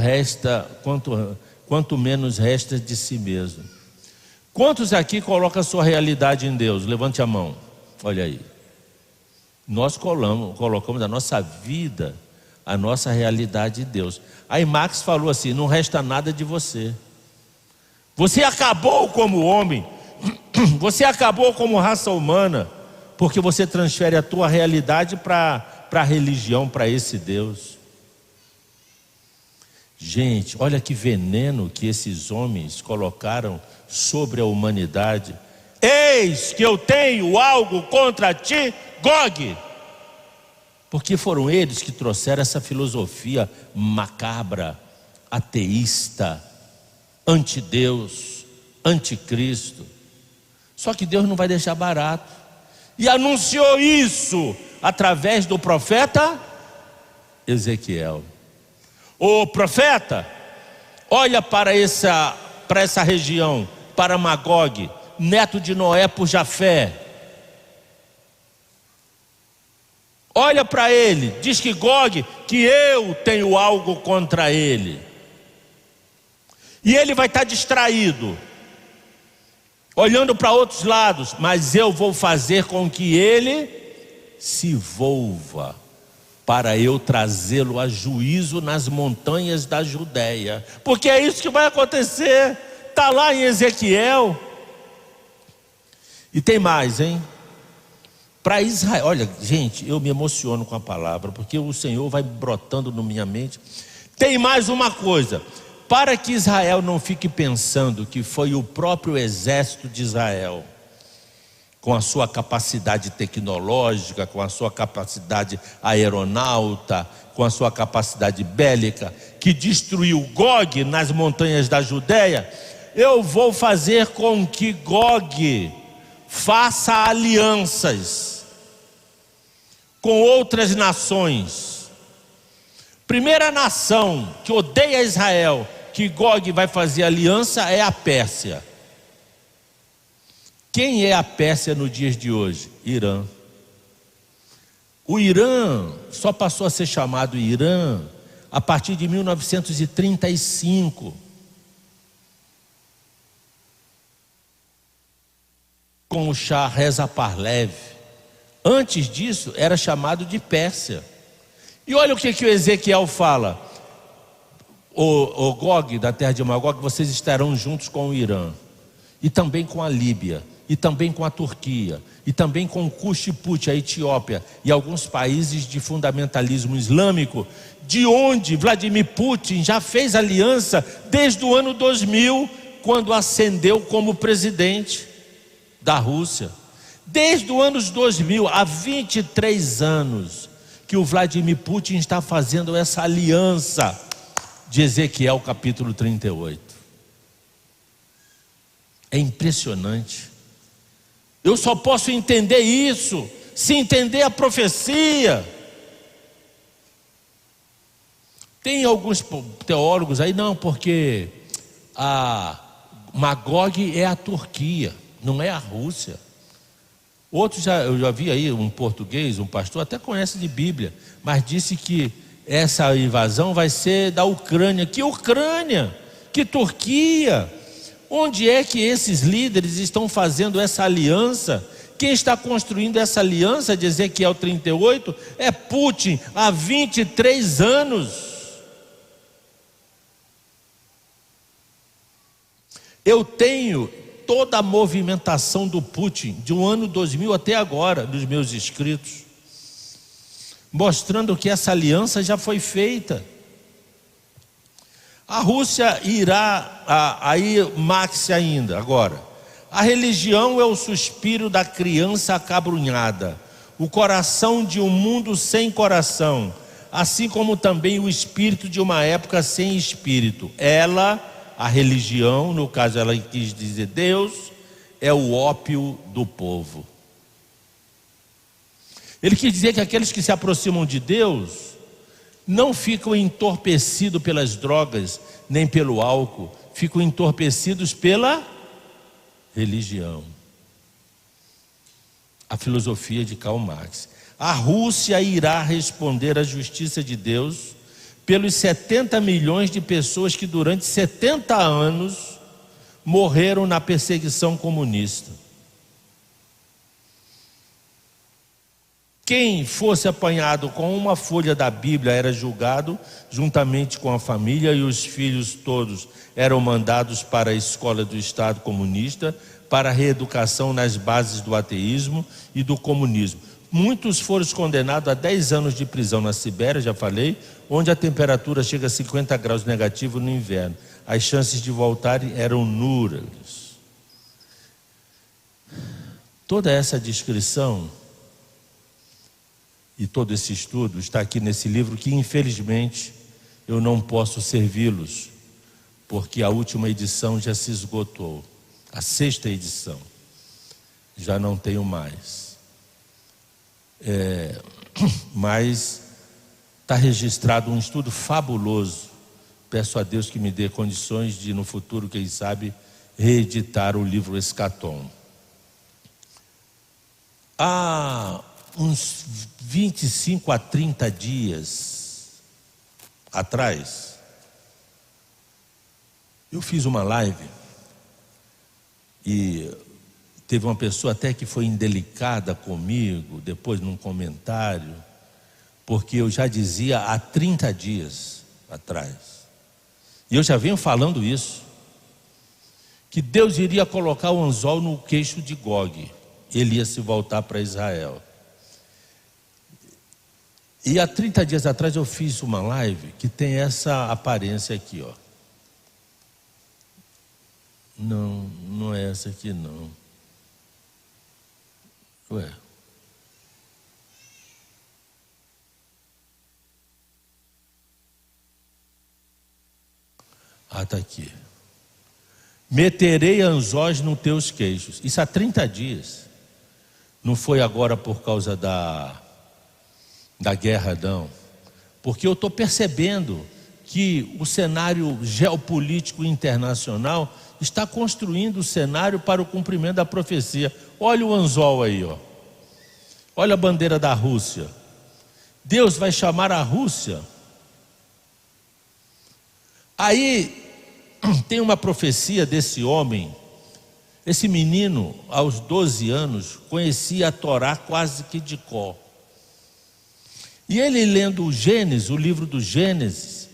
menos resta de si mesmo. Quantos aqui colocam a sua realidade em Deus? Levante a mão. Olha aí. Nós colocamos a nossa vida, a nossa realidade em Deus. Aí Marx falou assim: não resta nada de você. Você acabou como homem, você acabou como raça humana, porque você transfere a tua realidade para a religião, para esse Deus. Gente, olha que veneno que esses homens colocaram sobre a humanidade. Eis que eu tenho algo contra ti, Gog. Porque foram eles que trouxeram essa filosofia macabra, ateísta, antideus, anticristo. Só que Deus não vai deixar barato. E anunciou isso através do profeta Ezequiel. O profeta olha para essa região, para Magog, neto de Noé por Jafé. Olha para ele, diz que Gog, que eu tenho algo contra ele. E ele vai estar distraído, olhando para outros lados, mas eu vou fazer com que ele se volva para eu trazê-lo a juízo nas montanhas da Judéia. Porque é isso que vai acontecer. Está lá em Ezequiel. E tem mais, hein? Para Israel, olha, gente, eu me emociono com a palavra, porque o Senhor vai brotando na minha mente. Tem mais uma coisa: para que Israel não fique pensando que foi o próprio exército de Israel, com a sua capacidade tecnológica, com a sua capacidade aeronauta, com a sua capacidade bélica, que destruiu Gog nas montanhas da Judéia, eu vou fazer com que Gog faça alianças com outras nações. Primeira nação que odeia Israel, que Gog vai fazer aliança, é a Pérsia. Quem é a Pérsia nos dias de hoje? Irã. O Irã só passou a ser chamado Irã a partir de 1935. Com o Shah Reza Pahlavi. Antes disso era chamado de Pérsia. E olha o que o Ezequiel fala: o Gog, da terra de Magog, vocês estarão juntos com o Irã, e também com a Líbia, e também com a Turquia, e também com o Cush-Put, a Etiópia, e alguns países de fundamentalismo islâmico, de onde Vladimir Putin já fez aliança desde o ano 2000, quando ascendeu como presidente da Rússia. Desde o ano 2000, há 23 anos, que o Vladimir Putin está fazendo essa aliança de Ezequiel capítulo 38. É impressionante. Eu só posso entender isso se entender a profecia. Tem alguns teólogos aí, não, porque a Magog é a Turquia, não é a Rússia. Outros, eu já vi aí um português, um pastor, até conhece de Bíblia, mas disse que essa invasão vai ser da Ucrânia. Que Ucrânia? Que Turquia? Onde é que esses líderes estão fazendo essa aliança? Quem está construindo essa aliança de Ezequiel 38 é Putin, há 23 anos. Eu tenho toda a movimentação do Putin de um ano 2000 até agora, dos meus escritos, mostrando que essa aliança já foi feita. A Rússia irá, aí Max ainda, agora. A religião é o suspiro da criança acabrunhada, o coração de um mundo sem coração, assim como também o espírito de uma época sem espírito. Ela, a religião, no caso ela quis dizer Deus, é o ópio do povo. Ele quis dizer que aqueles que se aproximam de Deus não ficam entorpecidos pelas drogas, nem pelo álcool, ficam entorpecidos pela religião. A filosofia de Karl Marx. A Rússia irá responder à justiça de Deus pelos 70 milhões de pessoas que durante 70 anos morreram na perseguição comunista. Quem fosse apanhado com uma folha da Bíblia era julgado, juntamente com a família, e os filhos todos eram mandados para a escola do Estado comunista, para a reeducação nas bases do ateísmo e do comunismo. Muitos foram condenados a 10 anos de prisão na Sibéria, já falei, onde a temperatura chega a 50 graus negativo no inverno. As chances de voltarem eram nulas. Toda essa descrição e todo esse estudo está aqui nesse livro, que infelizmente eu não posso servi-los, porque a última edição já se esgotou. A 6ª edição já não tenho mais. Mas está registrado um estudo fabuloso. Peço a Deus que me dê condições de, no futuro, quem sabe, reeditar o livro Escatom. Há uns 25 a 30 dias atrás, eu fiz uma live e teve uma pessoa até que foi indelicada comigo, depois num comentário, porque eu já dizia há 30 dias atrás, e eu já venho falando isso, que Deus iria colocar o anzol no queixo de Gog, ele ia se voltar para Israel. E há 30 dias atrás eu fiz uma live que tem essa aparência aqui, ó. Não, não é essa aqui não. Ué. Ah, está aqui. Meterei anzóis nos teus queixos. Isso há 30 dias. Não foi agora por causa da guerra, não. Porque eu estou percebendo que o cenário geopolítico internacional está construindo o cenário para o cumprimento da profecia. Olha o anzol aí, ó. Olha a bandeira da Rússia. Deus vai chamar a Rússia. Aí tem uma profecia desse homem. Esse menino, aos 12 anos, conhecia a Torá quase que de cor. E ele lendo o Gênesis, o livro do Gênesis,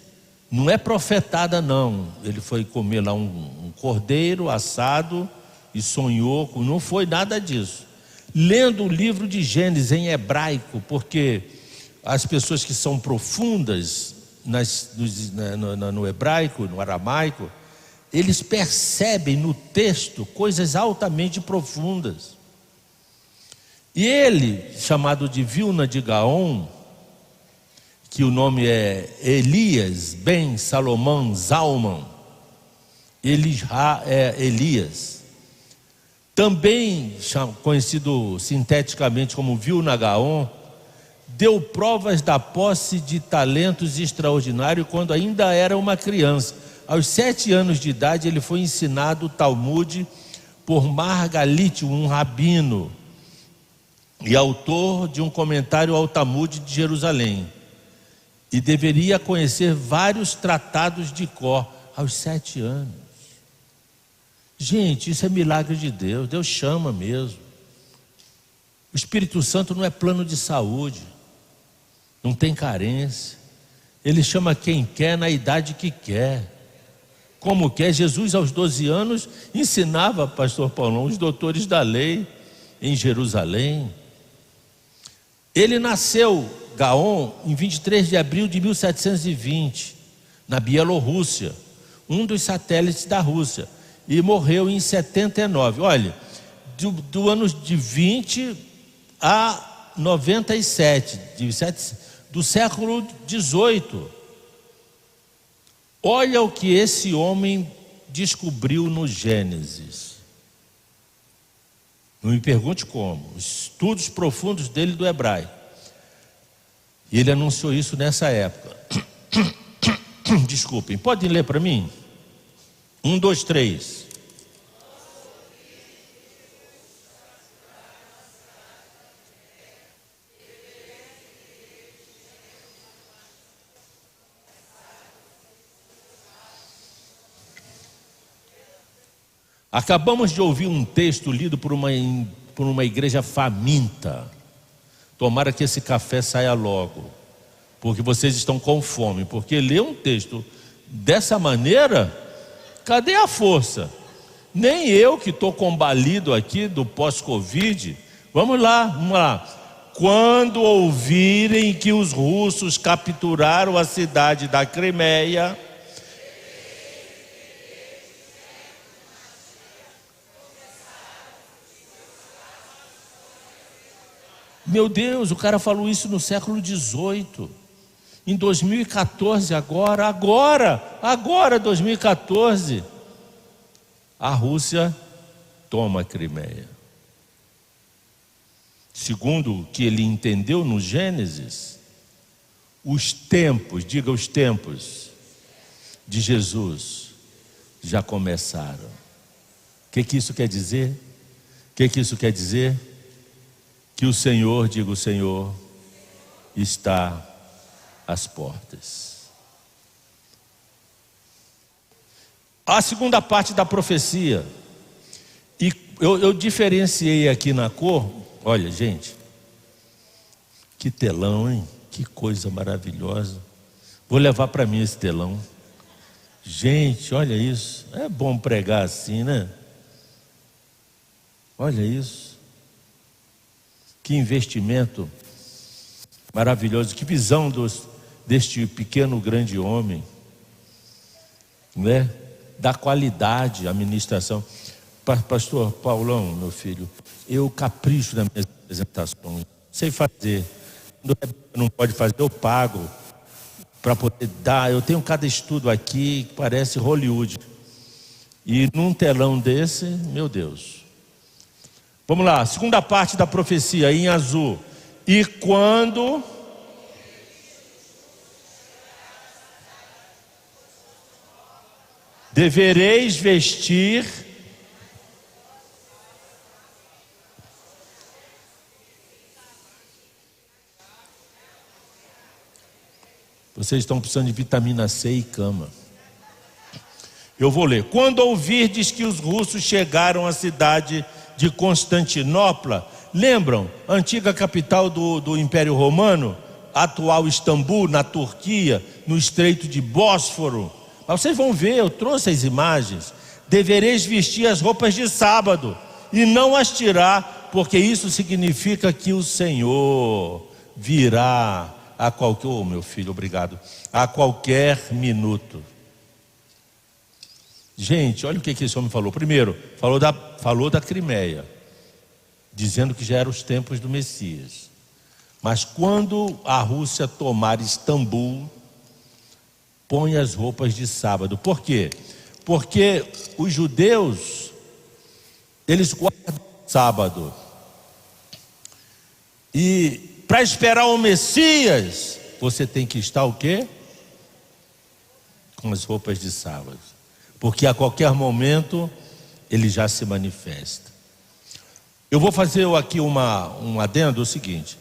não é profetada não. Ele foi comer lá um cordeiro assado e sonhou, não foi nada disso. Lendo o livro de Gênesis em hebraico, porque as pessoas que são profundas no hebraico, no aramaico, eles percebem no texto coisas altamente profundas. E ele, chamado de Vilna de Gaon, que o nome é Elias ben Salomão Zalman, Elias, também conhecido sinteticamente como Vilna Gaon, deu provas da posse de talentos extraordinários quando ainda era uma criança. Aos 7 anos de idade ele foi ensinado o Talmud por Margalite, um rabino e autor de um comentário ao Talmud de Jerusalém, e deveria conhecer vários tratados de cor aos 7 anos. Gente, isso é milagre de Deus. Deus chama mesmo. O Espírito Santo não é plano de saúde, não tem carência. Ele chama quem quer na idade que quer, como quer. Jesus aos 12 anos ensinava, pastor Paulão, os doutores da lei em Jerusalém. Ele nasceu, Gaon, em 23 de abril de 1720, na Bielorrússia, um dos satélites da Rússia, e morreu em 79. Olha, do ano de 20 a 97, do século 18. Olha o que esse homem descobriu no Gênesis. Não me pergunte como. Estudos profundos dele do hebraico. E ele anunciou isso nessa época. Desculpem, podem ler para mim? 1, 2, 3. Acabamos de ouvir um texto lido por uma igreja faminta. Tomara que esse café saia logo, porque vocês estão com fome. Porque ler um texto dessa maneira, cadê a força? Nem eu que estou combalido aqui do pós-Covid. Vamos lá. Quando ouvirem que os russos capturaram a cidade da Crimeia, meu Deus, o cara falou isso no século XVIII, em 2014, agora 2014, a Rússia toma a Crimeia. Segundo o que ele entendeu no Gênesis, os tempos, diga os tempos de Jesus já começaram. O que isso quer dizer? Isso quer dizer? Que o Senhor, diga o Senhor, está às portas. A segunda parte da profecia, e eu diferenciei aqui na cor. Olha, gente, que telão, hein? Que coisa maravilhosa. Vou levar para mim esse telão. Gente, olha isso. É bom pregar assim, né? Olha isso. Que investimento maravilhoso. Que visão deste pequeno grande homem, né? Da qualidade, a ministração. Pastor Paulão, meu filho, eu capricho nas minhas apresentações. Sei fazer. Quando não pode fazer, eu pago para poder dar. Eu tenho cada estudo aqui que parece Hollywood. E num telão desse, meu Deus. Vamos lá, segunda parte da profecia, em azul. E quando devereis vestir vocês estão precisando de vitamina C e cama. Eu vou ler. Quando ouvirdes que os russos chegaram à cidade de Constantinopla, lembram? Antiga capital do Império Romano, atual Istambul, na Turquia, no Estreito de Bósforo. Mas vocês vão ver, eu trouxe as imagens. Devereis vestir as roupas de sábado e não as tirar, porque isso significa que o Senhor virá a qualquer, oh meu filho, obrigado, a qualquer minuto. Gente, olha o que esse homem falou. Primeiro, falou da Crimeia, dizendo que já eram os tempos do Messias. Mas quando a Rússia tomar Istambul, põe as roupas de sábado. Por quê? Porque os judeus, eles guardam sábado. E para esperar o Messias, você tem que estar o quê? Com as roupas de sábado. Porque a qualquer momento ele já se manifesta. Eu vou fazer aqui um adendo, o seguinte.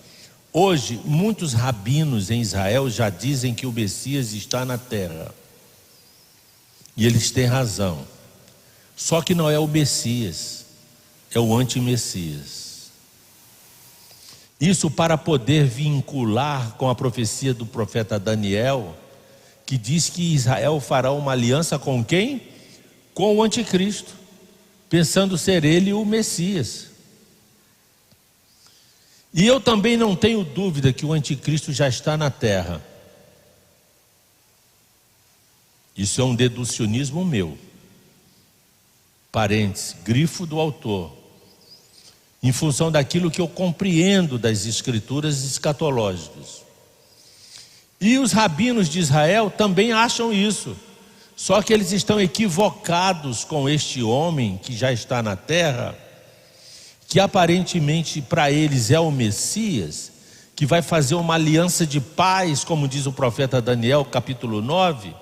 Hoje, muitos rabinos em Israel já dizem que o Messias está na terra. E eles têm razão. Só que não é o Messias, é o anti-Messias. Isso para poder vincular com a profecia do profeta Daniel, que diz que Israel fará uma aliança com quem? Com o anticristo, pensando ser ele o Messias. E eu também não tenho dúvida que o anticristo já está na terra. Isso é um deducionismo meu. Parênteses, grifo do autor. Em função daquilo que eu compreendo das escrituras escatológicas. E os rabinos de Israel também acham isso. Só que eles estão equivocados com este homem que já está na terra, que aparentemente para eles é o Messias, que vai fazer uma aliança de paz, como diz o profeta Daniel, capítulo 9,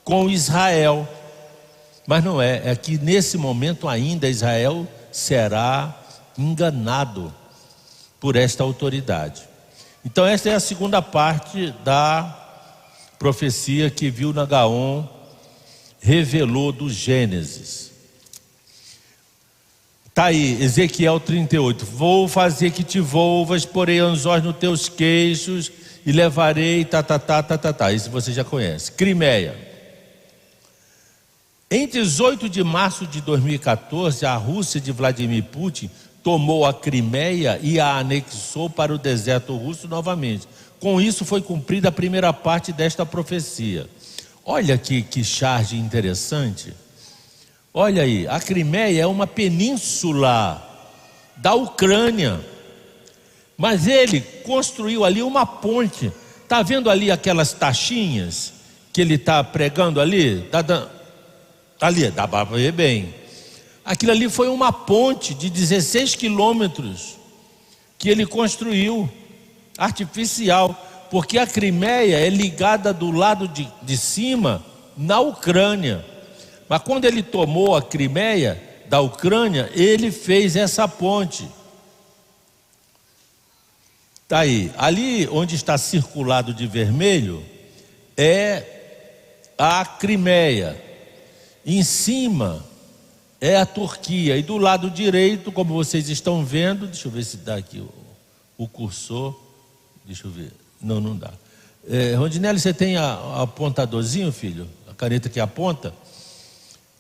com Israel. Mas não é que nesse momento ainda Israel será enganado por esta autoridade. Então esta é a segunda parte da profecia que Vilna Gaon revelou do Gênesis. Está aí, Ezequiel 38. Vou fazer que te volvas, porei anzóis nos teus queixos e levarei, Isso você já conhece. Crimeia. Em 18 de março de 2014, a Rússia de Vladimir Putin tomou a Crimeia e a anexou para o deserto russo novamente. Com isso foi cumprida a primeira parte desta profecia. Olha que charge interessante. Olha aí, a Crimeia é uma península da Ucrânia, mas ele construiu ali uma ponte. Está vendo ali aquelas taxinhas que ele está pregando ali? Ali, dá para ver bem. Aquilo ali foi uma ponte de 16 quilômetros que ele construiu, artificial, porque a Crimeia é ligada do lado de cima na Ucrânia. Mas quando ele tomou a Crimeia da Ucrânia, ele fez essa ponte. Está aí, ali onde está circulado de vermelho é a Crimeia. Em cima é a Turquia, e do lado direito, como vocês estão vendo, deixa eu ver se dá aqui o cursor, deixa eu ver, Não, não dá. Rondinelli, você tem apontadorzinho, filho? A caneta que aponta?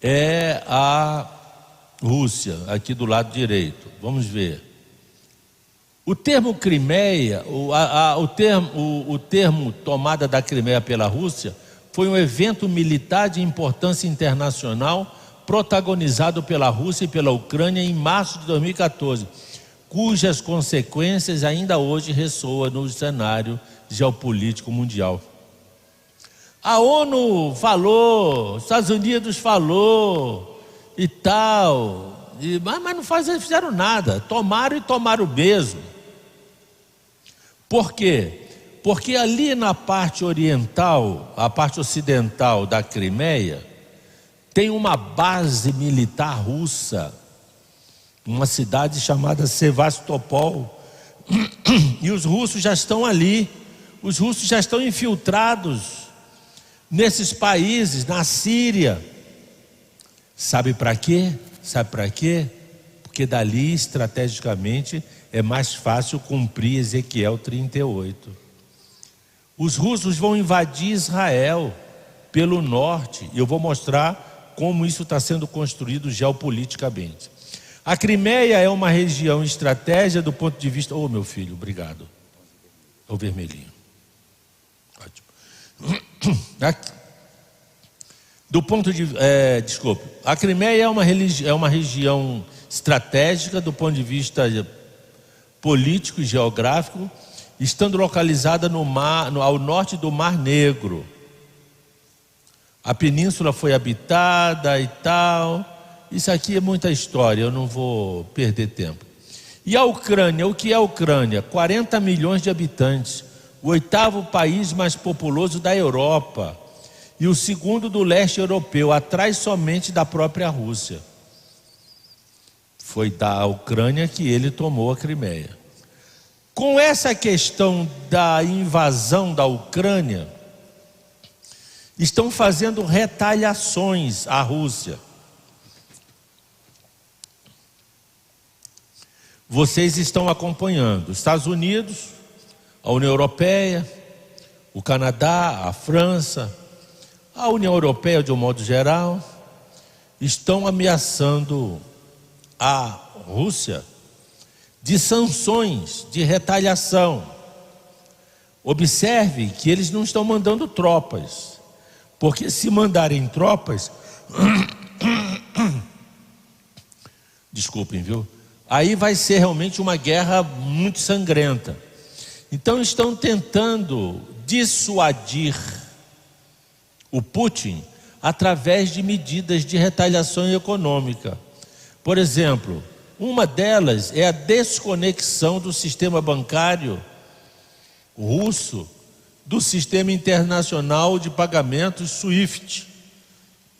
É a Rússia, aqui do lado direito. Vamos ver. O termo Crimeia, o termo tomada da Crimeia pela Rússia, foi um evento militar de importância internacional protagonizado pela Rússia e pela Ucrânia em março de 2014, cujas consequências ainda hoje ressoam no cenário geopolítico mundial. A ONU falou, os Estados Unidos falou e tal, mas não fizeram nada, tomaram mesmo. Por quê? Porque ali na parte oriental, a parte ocidental da Crimeia, tem uma base militar russa, uma cidade chamada Sevastopol, e os russos já estão ali, os russos já estão infiltrados nesses países, na Síria. Sabe para quê? Sabe para quê? Porque dali, estrategicamente, é mais fácil cumprir Ezequiel 38. Os russos vão invadir Israel pelo norte, e eu vou mostrar como isso está sendo construído geopoliticamente. A Crimeia é uma região estratégica do ponto de vista... meu filho, obrigado. É o vermelhinho. Ótimo. Do ponto de... a Crimeia é uma região estratégica do ponto de vista político e geográfico, estando localizada ao norte do Mar Negro. A península foi habitada e tal. Isso aqui é muita história, eu não vou perder tempo. E a Ucrânia, o que é a Ucrânia? 40 milhões de habitantes, o 8º país mais populoso da Europa e o 2º do leste europeu, atrás somente da própria Rússia. Foi da Ucrânia que ele tomou a Crimeia. Com essa questão da invasão da Ucrânia, estão fazendo retaliações à Rússia. Vocês estão acompanhando os Estados Unidos, a União Europeia, o Canadá, a França, a União Europeia de um modo geral, estão ameaçando a Rússia de sanções, de retaliação. Observe que eles não estão mandando tropas, porque se mandarem tropas, desculpem, viu? Aí vai ser realmente uma guerra muito sangrenta. Então estão tentando dissuadir o Putin através de medidas de retaliação econômica. Por exemplo, uma delas é a desconexão do sistema bancário russo do sistema internacional de pagamentos SWIFT.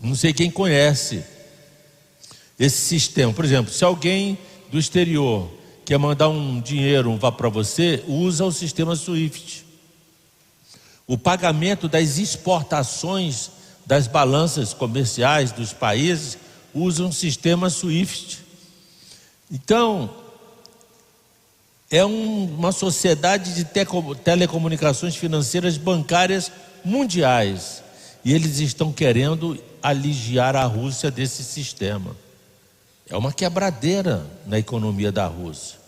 Não sei quem conhece esse sistema. Por exemplo, se alguém do exterior quer mandar um dinheiro para você, usa o sistema SWIFT. O pagamento das exportações das balanças comerciais dos países usa um sistema SWIFT. Então, é uma sociedade de telecomunicações financeiras bancárias mundiais, e eles estão querendo aliviar a Rússia desse sistema. É uma quebradeira na economia da Rússia.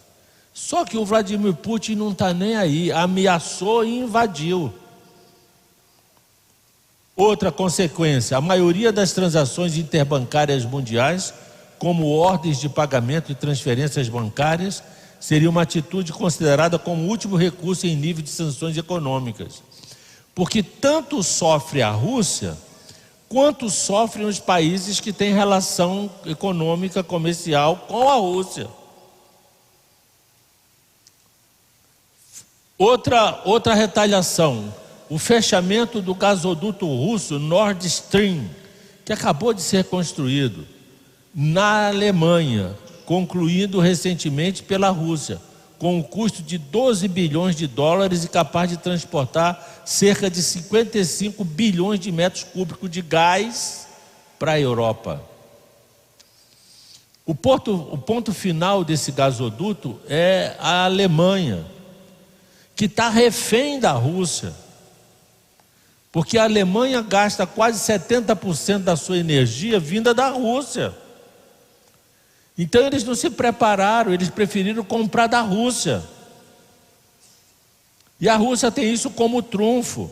Só que o Vladimir Putin não está nem aí, ameaçou e invadiu. Outra consequência, a maioria das transações interbancárias mundiais, como ordens de pagamento e transferências bancárias, seria uma atitude considerada como último recurso em nível de sanções econômicas. Porque tanto sofre a Rússia, quanto sofrem os países que têm relação econômica, comercial com a Rússia. Outra retaliação, o fechamento do gasoduto russo Nord Stream, que acabou de ser construído na Alemanha, concluído recentemente pela Rússia, com um custo de 12 bilhões de dólares e capaz de transportar cerca de 55 bilhões de metros cúbicos de gás para a Europa. O ponto final desse gasoduto é a Alemanha, que está refém da Rússia, porque a Alemanha gasta quase 70% da sua energia vinda da Rússia. Então eles não se prepararam, eles preferiram comprar da Rússia. E a Rússia tem isso como trunfo.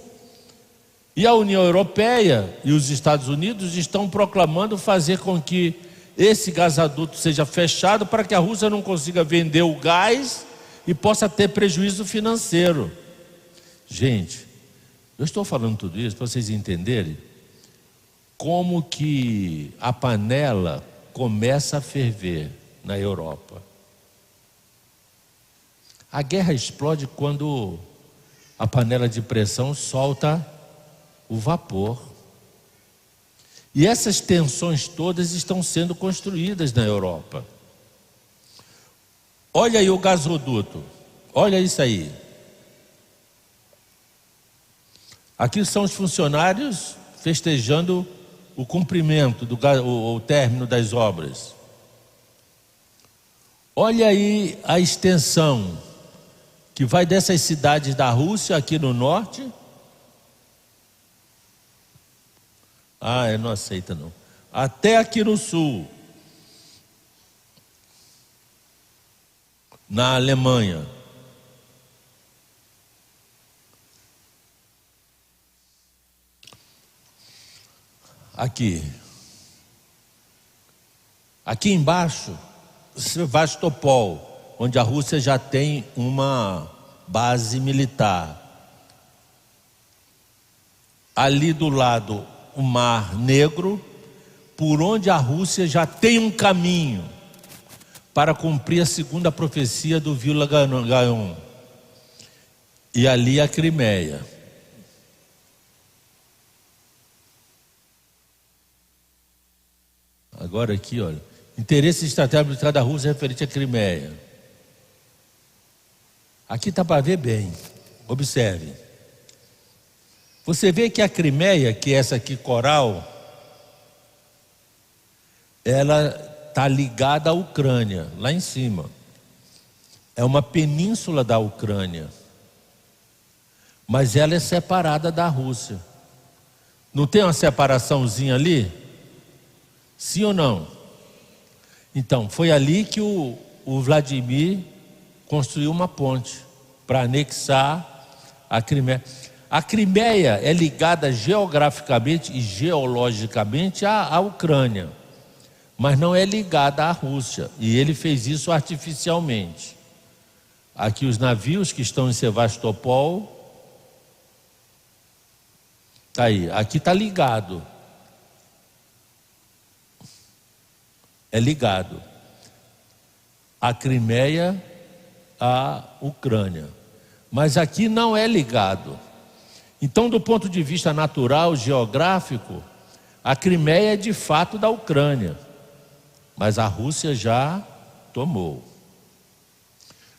E a União Europeia e os Estados Unidos estão proclamando fazer com que esse gasoduto seja fechado para que a Rússia não consiga vender o gás e possa ter prejuízo financeiro. Gente, eu estou falando tudo isso para vocês entenderem como que a panela começa a ferver na Europa. A guerra explode quando a panela de pressão solta o vapor. E essas tensões todas estão sendo construídas na Europa. Olha aí o gasoduto, olha isso aí. Aqui são os funcionários festejando o cumprimento, o término das obras. Olha aí a extensão que vai dessas cidades da Rússia aqui no norte. Eu não aceita não. Até aqui no sul, na Alemanha. Aqui embaixo, Sevastopol, onde a Rússia já tem uma base militar. Ali do lado, o Mar Negro, por onde a Rússia já tem um caminho para cumprir a segunda profecia do Vila Gaion. E ali a Crimeia. Agora aqui, olha, interesse estratégico militar da Rússia referente à Crimeia. Aqui está para ver bem, observe. Você vê que a Crimeia, que é essa aqui coral, ela está ligada à Ucrânia, lá em cima. É uma península da Ucrânia, mas ela é separada da Rússia. Não tem uma separaçãozinha ali? Sim ou não? Então, foi ali que o Vladimir construiu uma ponte para anexar a Crimeia. A Crimeia é ligada geograficamente e geologicamente à Ucrânia, mas não é ligada à Rússia, e ele fez isso artificialmente. Aqui os navios que estão em Sevastopol, está aí, aqui está ligado. É ligado a Crimeia à Ucrânia, mas aqui não é ligado. Então, do ponto de vista natural, geográfico, a Crimeia é de fato da Ucrânia, mas a Rússia já tomou.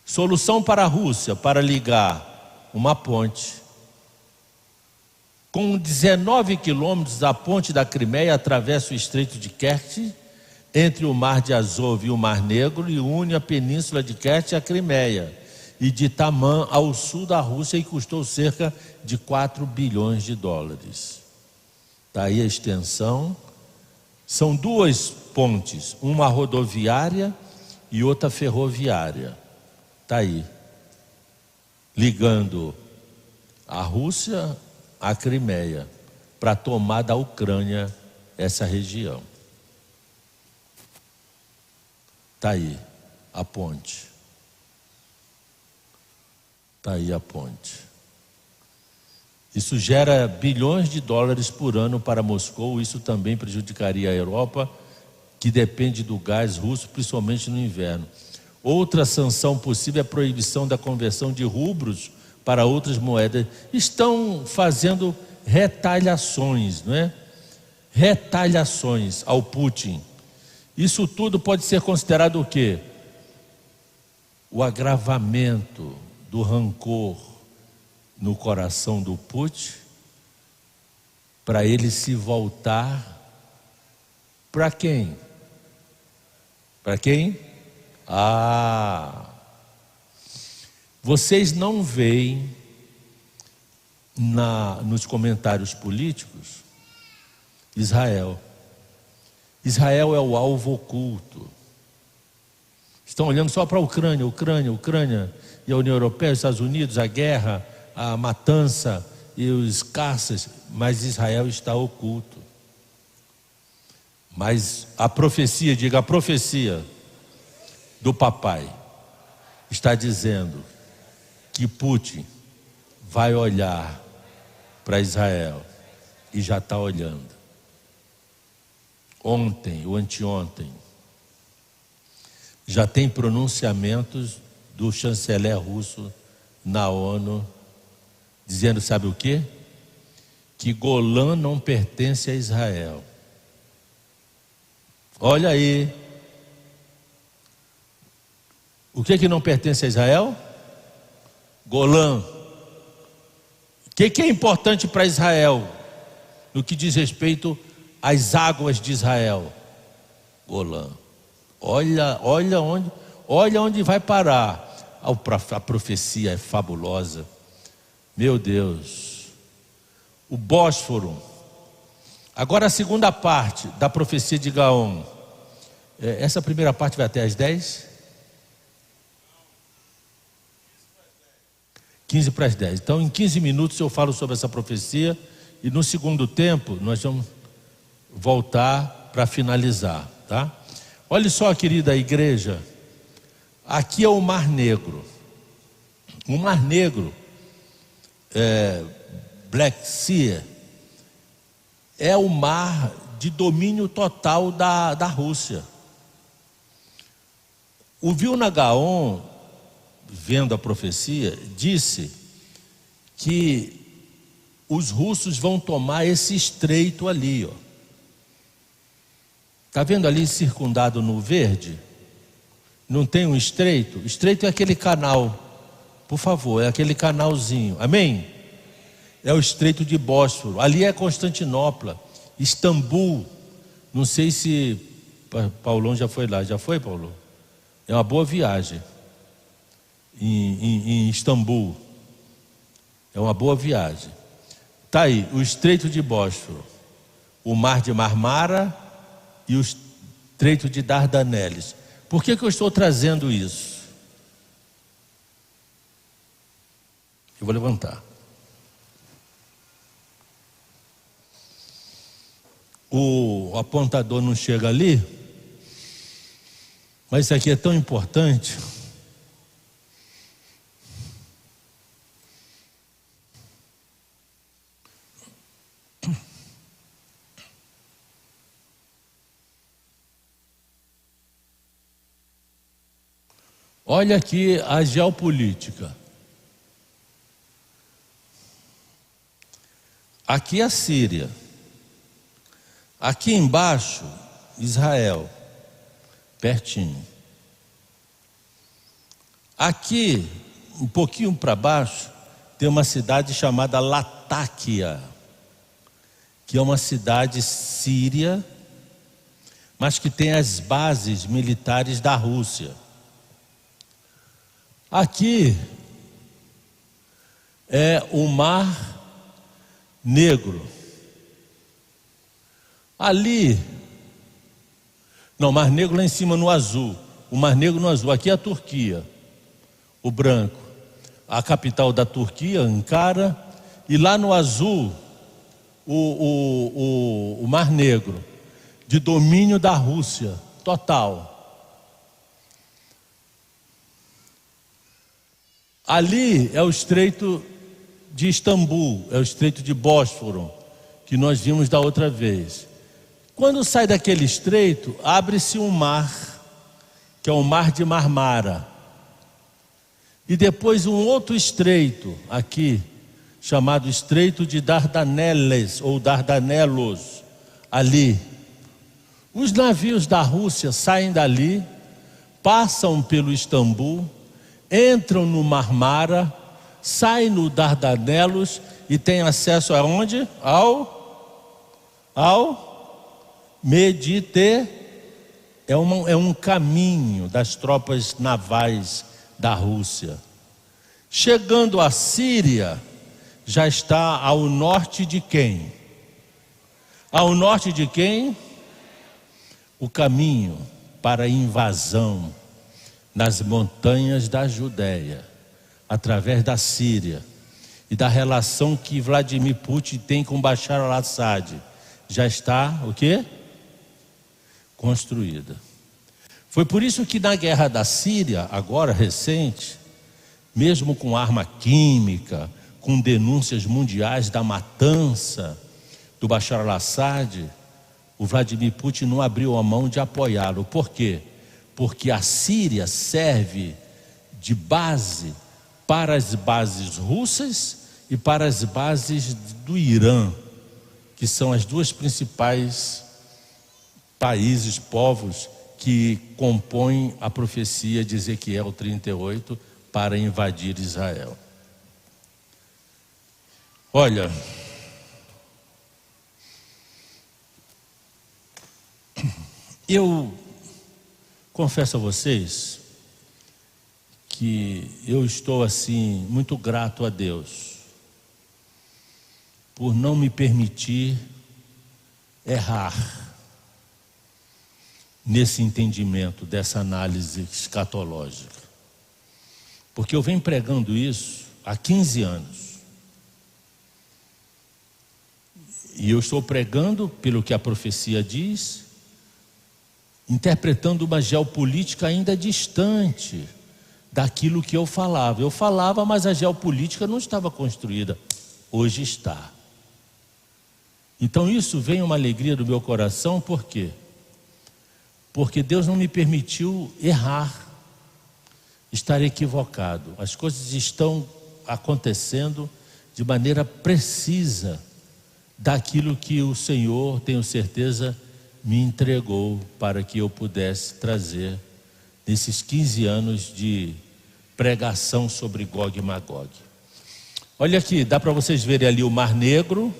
Solução para a Rússia, para ligar uma ponte. Com 19 quilômetros, a ponte da Crimeia atravessa o Estreito de Kerch, entre o Mar de Azov e o Mar Negro, e une a península de Kerch à Crimeia, e de Tamã ao sul da Rússia, e custou cerca de 4 bilhões de dólares. Está aí a extensão. São duas pontes, uma rodoviária e outra ferroviária. Está aí, ligando a Rússia à Crimeia, para tomar da Ucrânia essa região. Está aí a ponte. Está aí a ponte. Isso gera bilhões de dólares por ano para Moscou. Isso também prejudicaria a Europa, que depende do gás russo, principalmente no inverno. Outra sanção possível é a proibição da conversão de rublos para outras moedas. Estão fazendo retaliações, não é? Retaliações ao Putin. Isso tudo pode ser considerado o quê? O agravamento do rancor no coração do Putin, para ele se voltar para quem? Para quem? Vocês não veem nos comentários políticos Israel. Israel é o alvo oculto. Estão olhando só para a Ucrânia e a União Europeia, os Estados Unidos, a guerra, a matança e os caças, mas Israel está oculto. Mas a profecia, diga a profecia do papai, está dizendo que Putin vai olhar para Israel e já está olhando. Ontem ou anteontem, já tem pronunciamentos do chanceler russo na ONU, dizendo, sabe o quê? Que Golã não pertence a Israel. Olha aí. O que não pertence a Israel? Golã. O que é importante para Israel no que diz respeito às águas de Israel? Golã. Olha onde vai parar. A profecia é fabulosa. Meu Deus. O Bósforo. Agora a segunda parte da profecia de Gaon. Essa primeira parte vai até as 10? 15 para as 10. Então em 15 minutos eu falo sobre essa profecia. E no segundo tempo nós vamos voltar para finalizar, tá? Olha só, querida igreja, aqui é o Mar Negro. O Mar Negro, Black Sea, é o mar de domínio total da Rússia. O Vilna Gaon, vendo a profecia, disse que os russos vão tomar esse estreito ali, ó. Está vendo ali circundado no verde? Não tem um estreito? Estreito é aquele canal, por favor, é aquele canalzinho, amém? É o estreito de Bósforo, ali é Constantinopla, Istambul. Não sei se Paulão já foi lá, já foi, Paulo? É uma boa viagem em Istambul, é uma boa viagem. Está aí, o estreito de Bósforo, o mar de Marmara e o estreito de Dardaneles. Por que eu estou trazendo isso? Eu vou levantar. O apontador não chega ali, mas isso aqui é tão importante. Olha aqui a geopolítica. Aqui a Síria. Aqui embaixo, Israel. Pertinho. Aqui, um pouquinho para baixo, tem uma cidade chamada Latáquia, que é uma cidade síria, mas que tem as bases militares da Rússia. Aqui é o Mar Negro. Ali, não, Mar Negro lá em cima no azul. O Mar Negro no azul. Aqui é a Turquia, o branco. A capital da Turquia, Ankara. E lá no azul, o Mar Negro, de domínio da Rússia, total. Ali é o estreito de Istambul, é o estreito de Bósforo, que nós vimos da outra vez. Quando sai daquele estreito, abre-se um mar, que é o Mar de Marmara. E depois um outro estreito aqui, chamado Estreito de Dardaneles, ou Dardanelos, ali. Os navios da Rússia saem dali, passam pelo Istambul, entram no Marmara, saem no Dardanelos e têm acesso aonde? Ao Mediterrâneo. É um caminho das tropas navais da Rússia. Chegando à Síria, já está ao norte de quem? Ao norte de quem? O caminho para a invasão nas montanhas da Judéia, através da Síria, e da relação que Vladimir Putin tem com Bashar al-Assad, já está o quê? Construída. Foi por isso que na guerra da Síria, agora recente, mesmo com arma química, com denúncias mundiais da matança do Bashar al-Assad, o Vladimir Putin não abriu a mão de apoiá-lo. Por quê? Porque a Síria serve de base para as bases russas e para as bases do Irã, que são as duas principais países, povos que compõem a profecia de Ezequiel 38 para invadir Israel. Olha, eu confesso a vocês que eu estou assim muito grato a Deus por não me permitir errar nesse entendimento dessa análise escatológica, porque eu venho pregando isso há 15 anos e eu estou pregando pelo que a profecia diz, interpretando uma geopolítica ainda distante daquilo que eu falava. Eu falava, mas a geopolítica não estava construída. Hoje está. Então isso vem uma alegria do meu coração. Por quê? Porque Deus não me permitiu errar, estar equivocado. As coisas estão acontecendo de maneira precisa daquilo que o Senhor, tenho certeza, me entregou para que eu pudesse trazer nesses 15 anos de pregação sobre Gog e Magog. Olha aqui, dá para vocês verem ali o Mar Negro.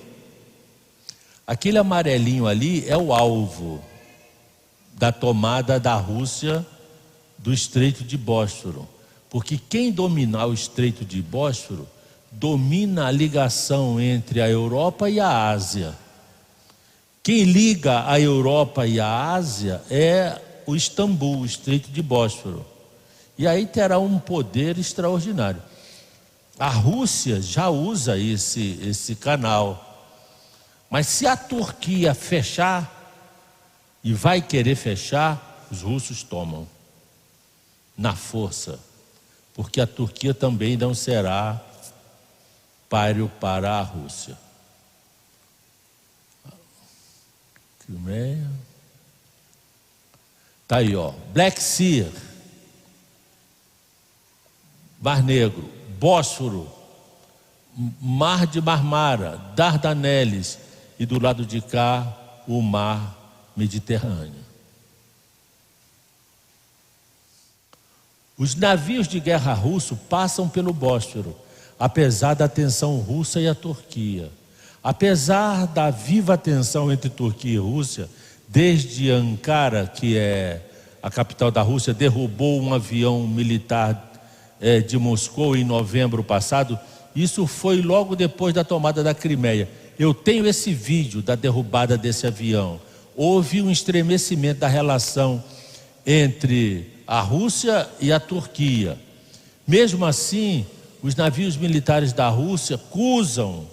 Aquele amarelinho ali é o alvo da tomada da Rússia do Estreito de Bósforo, porque quem dominar o Estreito de Bósforo domina a ligação entre a Europa e a Ásia. Quem liga a Europa e a Ásia é o Istambul, o Estreito de Bósforo. E aí terá um poder extraordinário. A Rússia já usa esse canal. Mas se a Turquia fechar, e vai querer fechar, os russos tomam na força, porque a Turquia também não será páreo para a Rússia. Crimeia. Tá aí, ó, Black Sea, Mar Negro, Bósforo, Mar de Marmara, Dardaneles, e do lado de cá o Mar Mediterrâneo. Os navios de guerra russos passam pelo Bósforo, apesar da tensão russa e a Turquia. Apesar da viva tensão entre Turquia e Rússia, desde Ankara, que é a capital da Rússia, derrubou um avião militar de Moscou em novembro passado. Isso foi logo depois da tomada da Crimeia. Eu tenho esse vídeo da derrubada desse avião. Houve um estremecimento da relação entre a Rússia e a Turquia. Mesmo assim, os navios militares da Rússia cruzam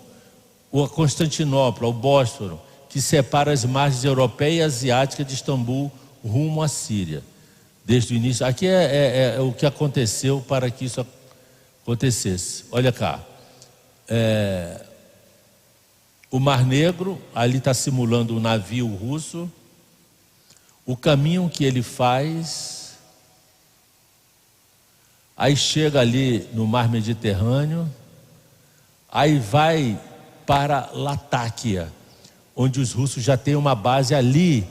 a Constantinopla, o Bósforo, que separa as margens europeia e asiática de Istambul rumo à Síria. Desde o início, aqui é o que aconteceu para que isso acontecesse. Olha cá, o Mar Negro, ali está simulando um navio russo, o caminho que ele faz, aí chega ali no Mar Mediterrâneo, aí vai para Latáquia, onde os russos já têm uma base ali,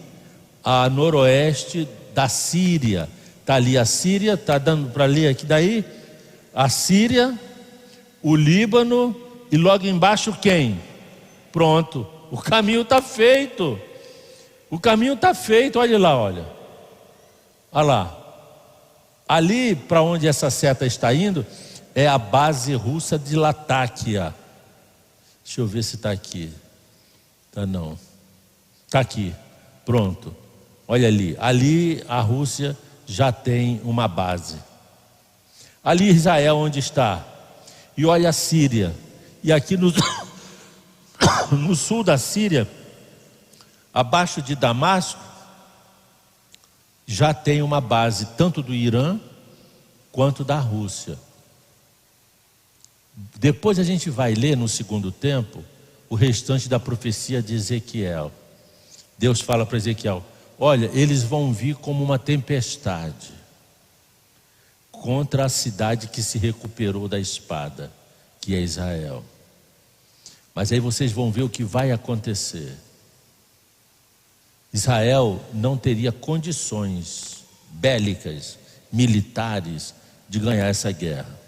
a noroeste da Síria. Está ali a Síria, está dando para ali aqui daí, a Síria, o Líbano e logo embaixo quem? Pronto, o caminho está feito. O caminho está feito, olha lá, olha. Olha lá. Ali para onde essa seta está indo, é a base russa de Latakia. Deixa eu ver se está aqui. Tá, não. Está aqui. Pronto. Olha ali. Ali a Rússia já tem uma base. Ali Israel onde está. E olha a Síria. E aqui no, no sul da Síria, abaixo de Damasco, já tem uma base tanto do Irã quanto da Rússia. Depois a gente vai ler no segundo tempo o restante da profecia de Ezequiel. Deus fala para Ezequiel: olha, eles vão vir como uma tempestade contra a cidade que se recuperou da espada, que é Israel. Mas aí vocês vão ver o que vai acontecer. Israel não teria condições bélicas, militares, de ganhar essa guerra.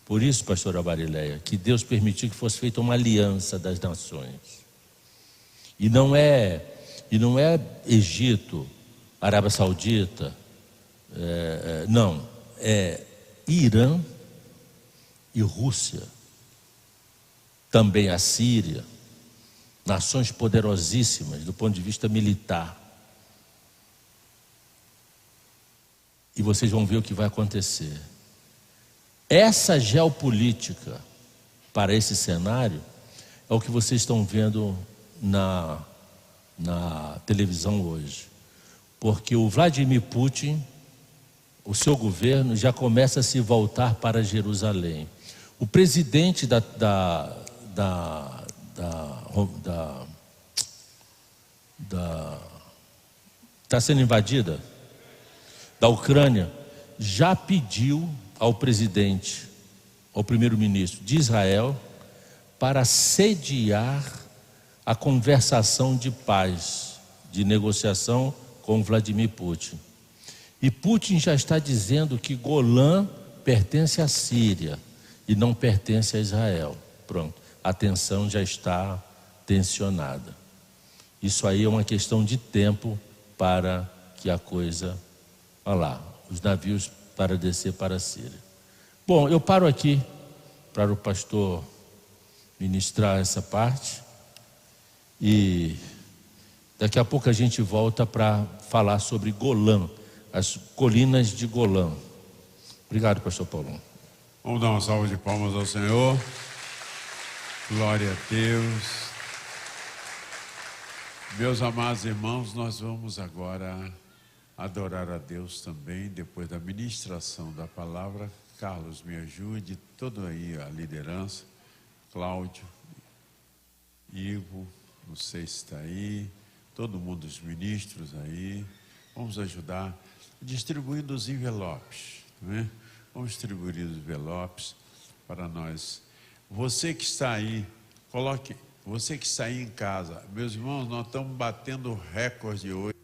Por isso, pastora Barileia, que Deus permitiu que fosse feita uma aliança das nações. E não é Egito, Arábia Saudita, não, é Irã e Rússia, também a Síria, nações poderosíssimas do ponto de vista militar. E vocês vão ver o que vai acontecer. Essa geopolítica para esse cenário é o que vocês estão vendo na televisão hoje. Porque o Vladimir Putin, o seu governo, já começa a se voltar para Jerusalém. O presidente está sendo invadida, da Ucrânia, já pediu ao presidente, ao primeiro-ministro de Israel, para sediar a conversação de paz, de negociação com Vladimir Putin. E Putin já está dizendo que Golã pertence à Síria e não pertence a Israel. Pronto, a tensão já está tensionada. Isso aí é uma questão de tempo para que a coisa... Olha lá, os navios para descer para a Síria. Bom, eu paro aqui para o pastor ministrar essa parte e daqui a pouco a gente volta para falar sobre Golã, as colinas de Golã. Obrigado, pastor Paulo. Vamos dar uma salva de palmas ao Senhor. Glória a Deus. Meus amados irmãos, nós vamos agora adorar a Deus também, depois da ministração da palavra. Carlos, me ajude, todo aí a liderança, Cláudio, Ivo, não sei se está aí, todo mundo, os ministros aí, vamos ajudar distribuindo os envelopes, né? Vamos distribuir os envelopes para nós. Você que está aí, coloque, você que está aí em casa, meus irmãos, nós estamos batendo recorde hoje.